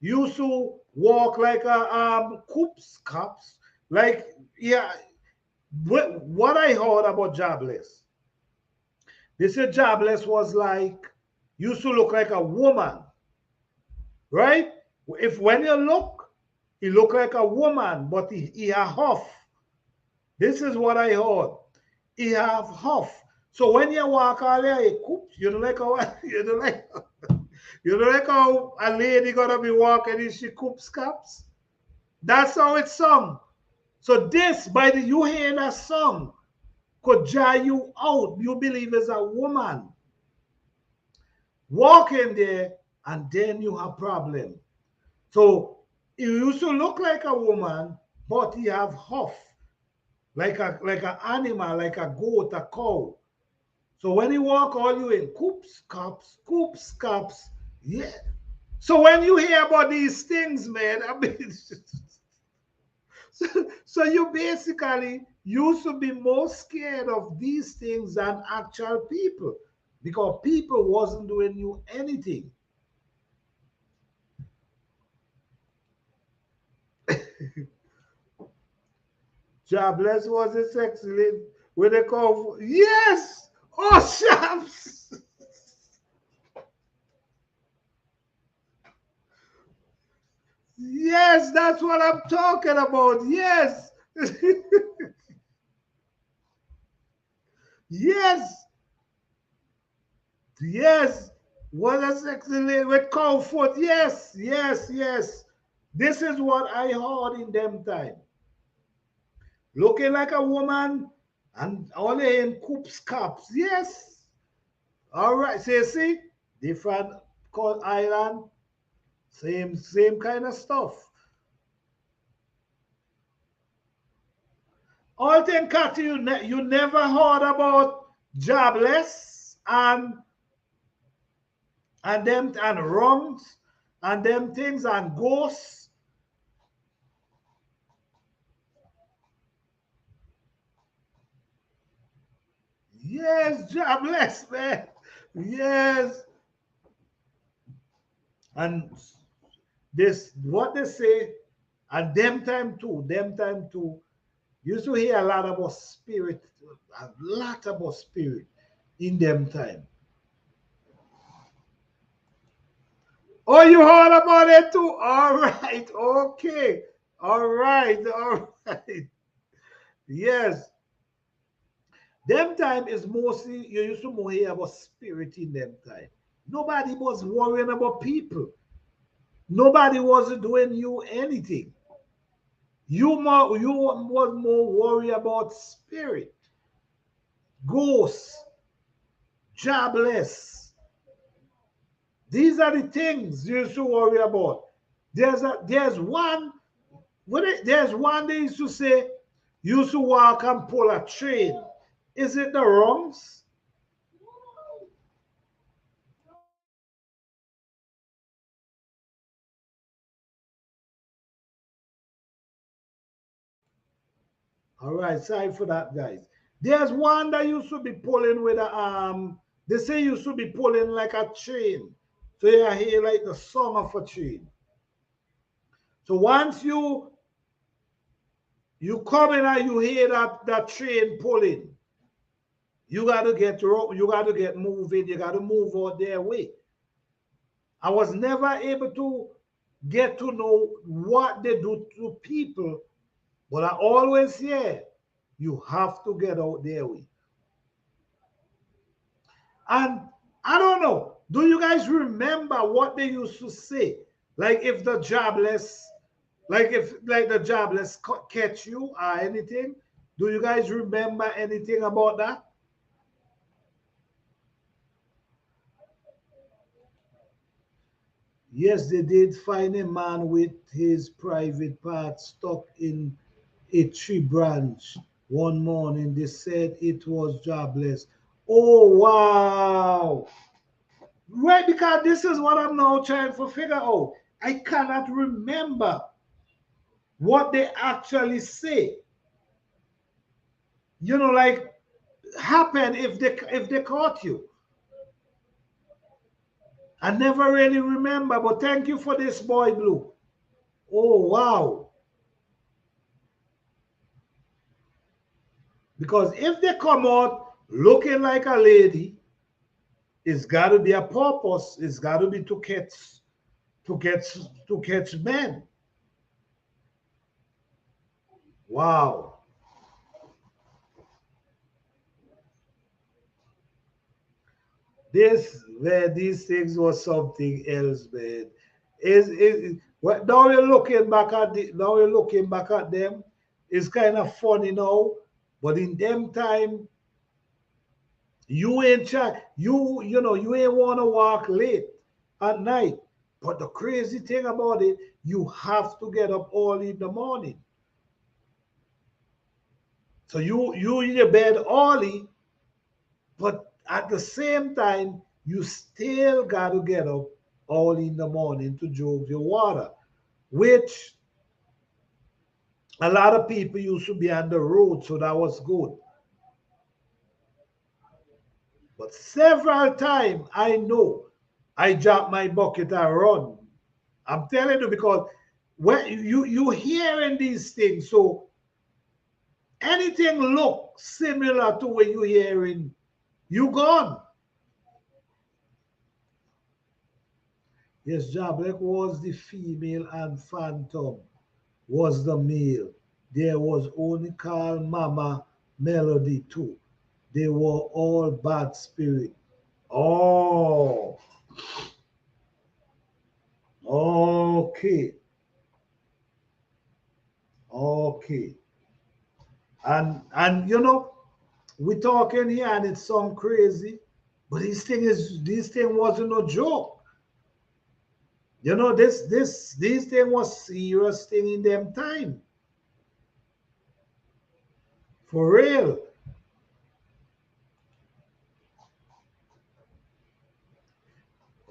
used to walk like a coops cops. Like, yeah, what I heard about jobless, they said jobless was like, used to look like a woman, right? If when you look, he look like a woman, but he a huff. This is what I heard. He have huff. So when you walk out there, he coops. You know like how you know like you know like how a lady gonna be walking and she coops cups. That's how it's sung. So this by the you hearing a song could jar you out. You believe as a woman. Walk in there and then you have problem. So he used to look like a woman, but he have huff, like an animal, like a goat, a cow. So when he walk all you in coops, cups, yeah. So when you hear about these things, man, I mean, so, so you basically used to be more scared of these things than actual people because people wasn't doing you anything. Jobless was a sexy lady with a call. Yes! Oh, shamps! Yes, that's what I'm talking about. Yes. Yes. Yes. What a sexy lady with comfort. Yes. Yes. Yes. This is what I heard in them time. Looking like a woman and only in coops cups. Yes. All right. So you see, different called island, same kind of stuff. All thing cut you never heard about jobless and them and wrongs and them things and ghosts. Yes, jobless, man. Yes. And this what they say, and them time too, used to hear a lot about spirit, a lot about spirit in them time. Oh, you heard about it too? All right, okay. All right, all right. Yes. Them time is mostly you used to more hear about spirit in them time. Nobody was worrying about people. Nobody was doing you anything. You was more worried about spirit, ghosts, jobless. These are the things you used to worry about. There's one there's one they used to say you used to walk and pull a train. Is it the wrongs? All right, sorry for that, guys. There's one that used to be pulling with a they say used to be pulling like a train. So you hear like the song of a train. So once you come in and you hear that train pulling, you gotta get moving, you gotta move out their way. I was never able to get to know what they do to people, but I always hear you have to get out their way. And I don't know, do you guys remember what they used to say? Like if the jobless, like if like the jobless catch you or anything, do you guys remember anything about that? Yes, they did find a man with his private part stuck in a tree branch one morning. They said it was jobless. Oh, wow. Right, because this is what I'm now trying to figure out. I cannot remember what they actually say. You know, like happen if they caught you. I never really remember, but thank you for this, boy blue. Oh, wow. Because if they come out looking like a lady, it's got to be a purpose. It's got to be to catch to catch men. Wow. This man, these things was something else, man. Is what now you're looking back at now you're looking back at them, it's kind of funny now, but in them time, you ain't try, you know, you ain't want to walk late at night. But the crazy thing about it, you have to get up early in the morning. So you in your bed early, but at the same time, you still got to get up early in the morning to drink your water, which a lot of people used to be on the road, so that was good. But several times I know I drop my bucket and run. I'm telling you because when you hearing these things, so anything look similar to what you hearing, you gone. Yes, Jablek was the female and Phantom was the male. There was only Carl Mama Melody too. They were all bad spirit. Oh, okay, okay. And you know, we talking here and it sound crazy, but this thing wasn't no joke. You know, this thing was serious thing in them time. For real.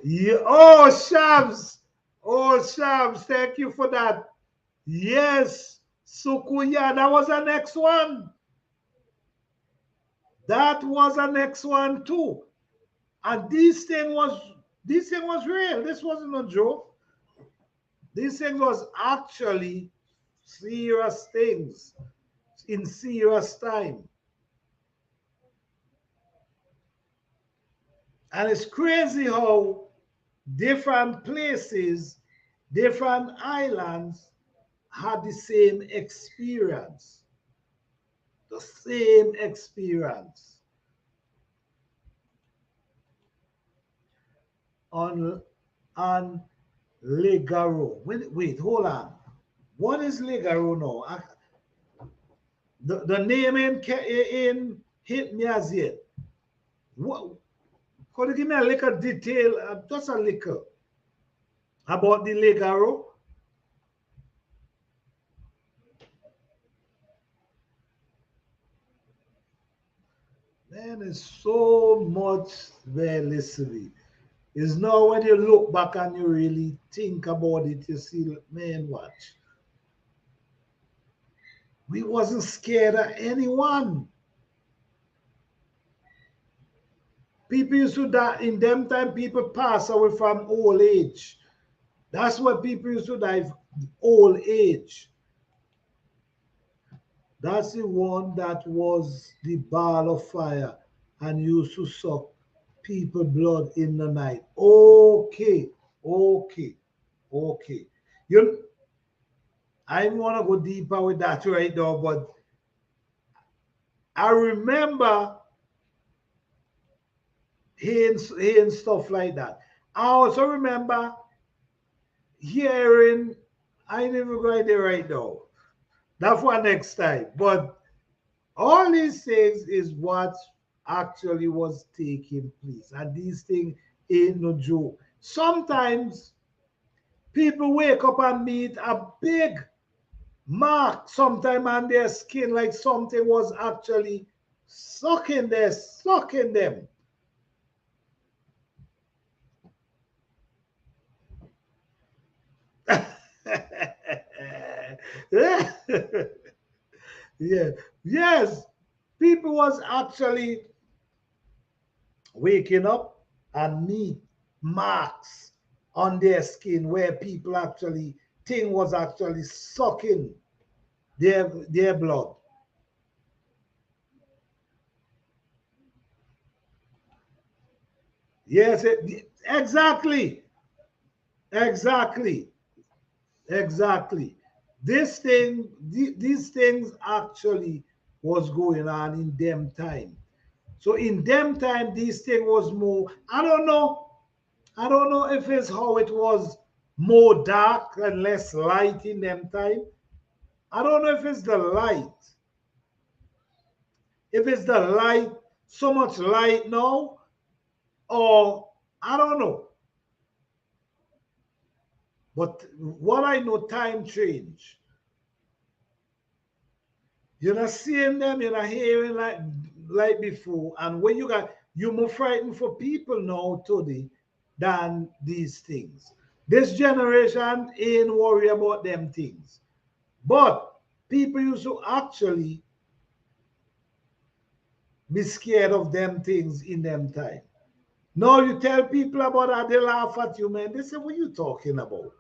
Yeah. Oh, Shams. Oh, Shams. Thank you for that. Yes. Sukuya. That was the next one. That was the next one too. And this thing was real. This wasn't a joke. This thing was actually serious things in serious time. And it's crazy how different places, different islands had the same experience. The same experience on on Legaro. Wait, hold on. What is Legaro now? The name in hit me as yet. What could you give me a little detail, just a little about the Legaro? Man, there's so much there listening. It's now when you look back and you really think about it, you see, man, watch. We wasn't scared of anyone. People used to die in them time, people pass away from old age. That's what people used to die old age. That's the one that was the ball of fire and used to suck people blood in the night. Okay, okay, okay. You I want to go deeper with that right now, but I remember hearing stuff like that. I also remember hearing, I ain't even going there right now. That's for next time. But all these things is what actually was taking place. And these things ain't no joke. Sometimes People wake up and meet a big mark sometime on their skin, like something was actually sucking them. Yeah, yes, people was actually waking up and meet marks on their skin where people actually thing was actually sucking their blood. Yes, exactly, exactly, exactly. This thing, these things actually was going on in them time. So in them time, this thing was more. I don't know. I don't know if it's how it was more dark and less light in them time. I don't know if it's the light. If it's the light, so much light now, or I don't know. But what I know, time change. You're not seeing them, you're not hearing like before. And when you're more frightened for people now today than these things. This generation ain't worry about them things. But people used to actually be scared of them things in them time. Now you tell people about that, they laugh at you, man. They say, what are you talking about?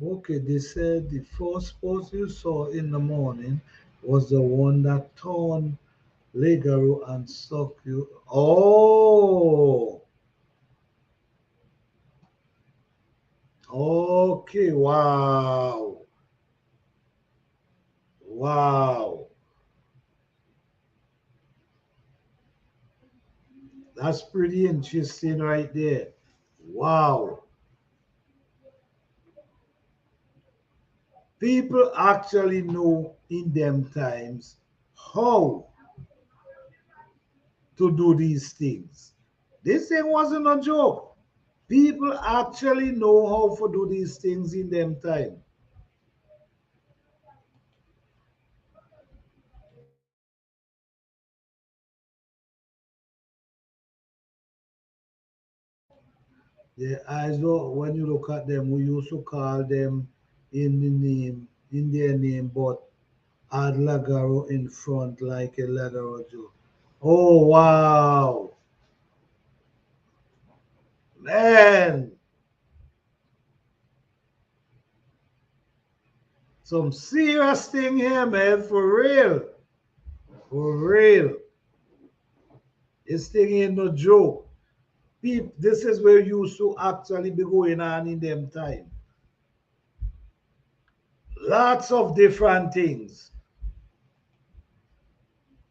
Okay, they said the first post you saw in the morning was the one that turned Legaro and suck you. Oh, okay, wow, wow. That's pretty interesting right there. Wow. People actually know in them times how to do these things. This thing wasn't a joke. People actually know how to do these things in them time. The eyes, when you look at them, we used to call them in their name, but add Lagaro in front like a Lagaro Joe. Oh, wow. Man, some serious thing here, man, for real. For real. This thing ain't no joke. People, this is where you used to actually be going on in them time. Lots of different things.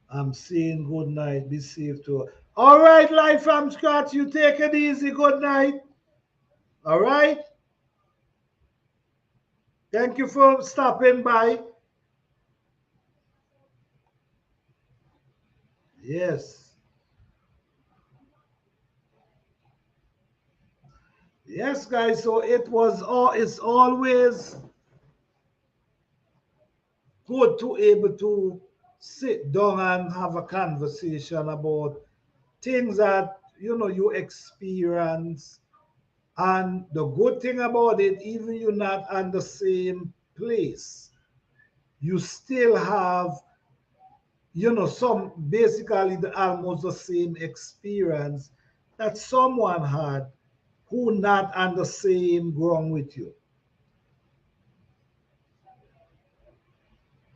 I'm saying good night. Be safe too. All right, life from scratch. You take it easy. Good night. All right. Thank you for stopping by. Yes. Yes, guys. So it's always good to able to sit down and have a conversation about things that you experience. And the good thing about it, even you're not on the same place, you still have, some basically almost the same experience that someone had who not on the same ground with you.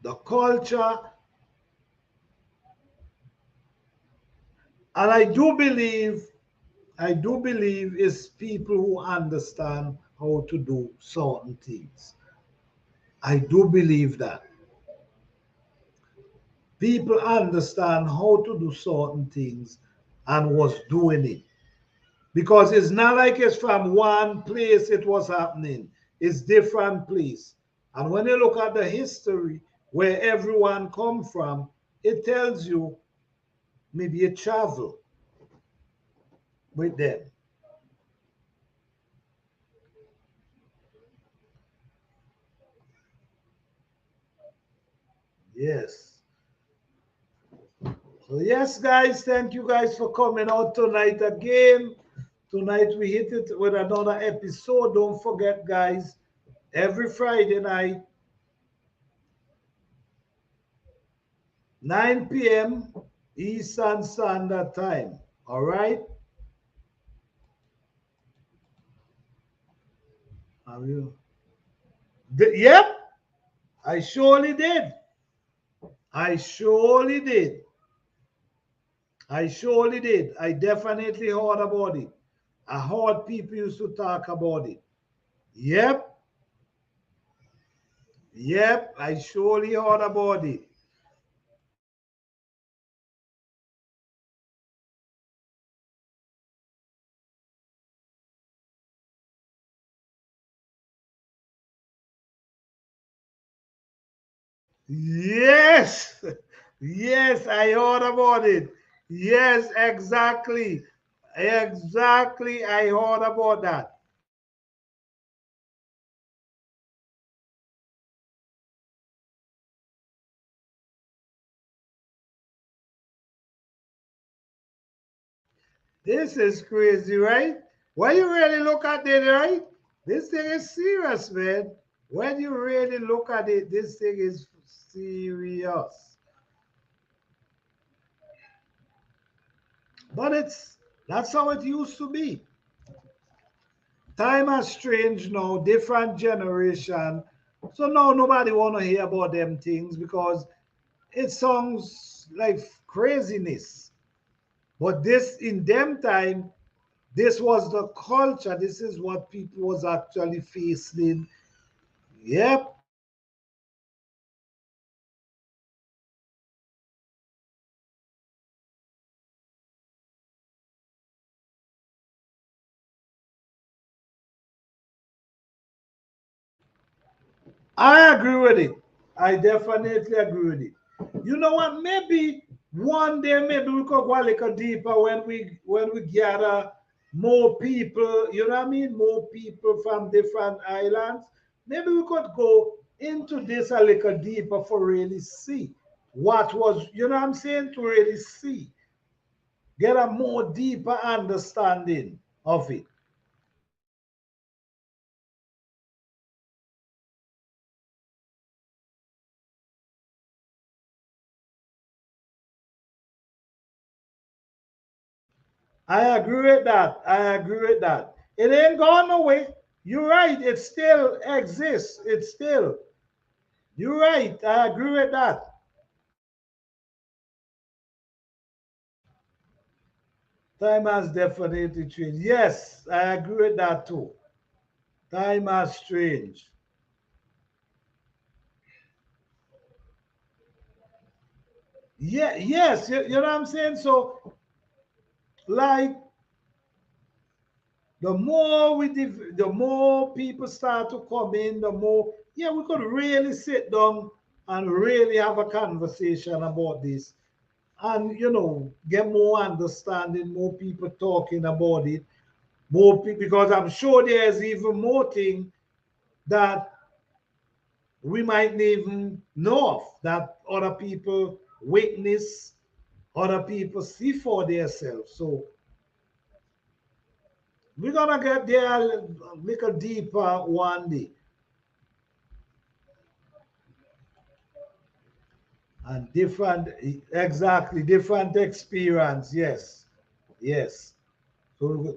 The culture, and I do believe is people who understand how to do certain things. I do believe that people understand how to do certain things and was doing it, because it's not like it's from one place it was happening. It's different place. And when you look at the history, where everyone come from, it tells you maybe you travel with them. Yes. So yes, guys, thank you guys for coming out tonight again. Tonight we hit it with another episode. Don't forget, guys, every Friday night, 9 p.m. Eastern Standard Time. All right? Have you? Yep, I surely did. I surely did. I surely did. I definitely heard about it. I heard people used to talk about it. Yep, yep, I surely heard about it. Yes, yes, I heard about it. Yes, exactly. Exactly, I heard about that. This is crazy, right? When you really look at it, right? This thing is serious, man. When you really look at it, this thing is serious. But that's how it used to be. Time has changed now, different generation. So now nobody want to hear about them things because it sounds like craziness. But this in them time, this was the culture. This is what people was actually facing. Yep. I agree with it. I definitely agree with it. You know what? Maybe one day, maybe we could go a little deeper when we gather more people. You know what I mean? More people from different islands. Maybe we could go into this a little deeper for really see what was. You know what I'm saying? To really see, get a more deeper understanding of it. I agree with that. I agree with that. It ain't gone away. You're right. It still exists. It still. You're right. I agree with that. Time has definitely changed. Yes, I agree with that too. Time has changed. Yeah, yes, you know what I'm saying? So, like, the more people start to come in, the more, yeah, we could really sit down and really have a conversation about this and get more understanding, more people talking about it, more people, because I'm sure there's even more things that we might even know of that other people witness, other people see for themselves. So we're gonna get there a little deeper one day. And different, exactly, different experience. Yes, yes. So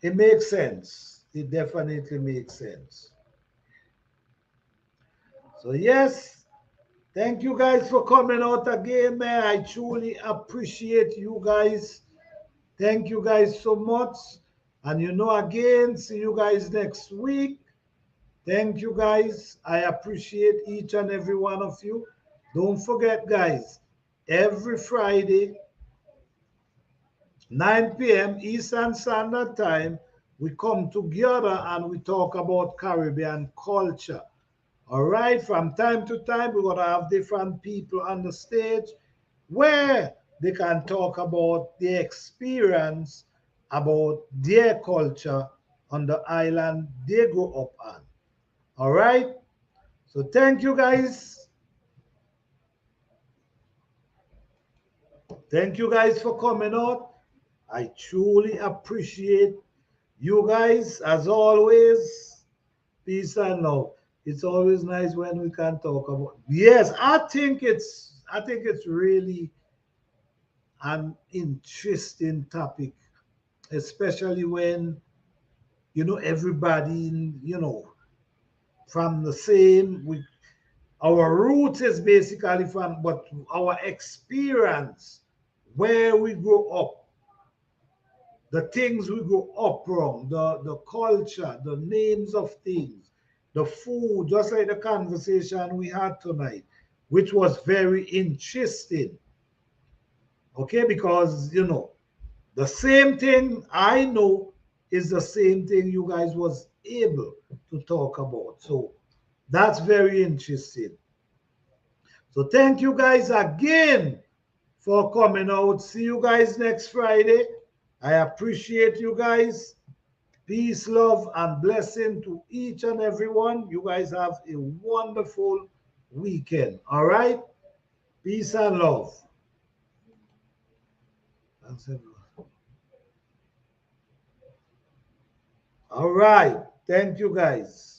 it makes sense. It definitely makes sense. So yes, thank you guys for coming out again, man. I truly appreciate you guys. Thank you guys so much. And again, see you guys next week. Thank you guys. I appreciate each and every one of you. Don't forget, guys, every Friday, 9 p.m. Eastern Standard Time, we come together and we talk about Caribbean culture. All right, from time to time, we're going to have different people on the stage where they can talk about their experience, about their culture on the island they grew up on. All right, so thank you guys. Thank you guys for coming out. I truly appreciate you guys as always. Peace and love. It's always nice when we can talk about. Yes, I think it's really an interesting topic, especially when everybody from the same. Our roots is basically from, but our experience, where we grew up, the things we grew up from, the culture, the names of things, the food, just like the conversation we had tonight, which was very interesting. Okay, because the same thing I know is the same thing you guys was able to talk about. So that's very interesting. So thank you guys again for coming out. See you guys next Friday. I appreciate you guys. Peace, love, and blessing to each and every one. You guys have a wonderful weekend. All right? Peace and love. Thanks, everyone. All right. Thank you, guys.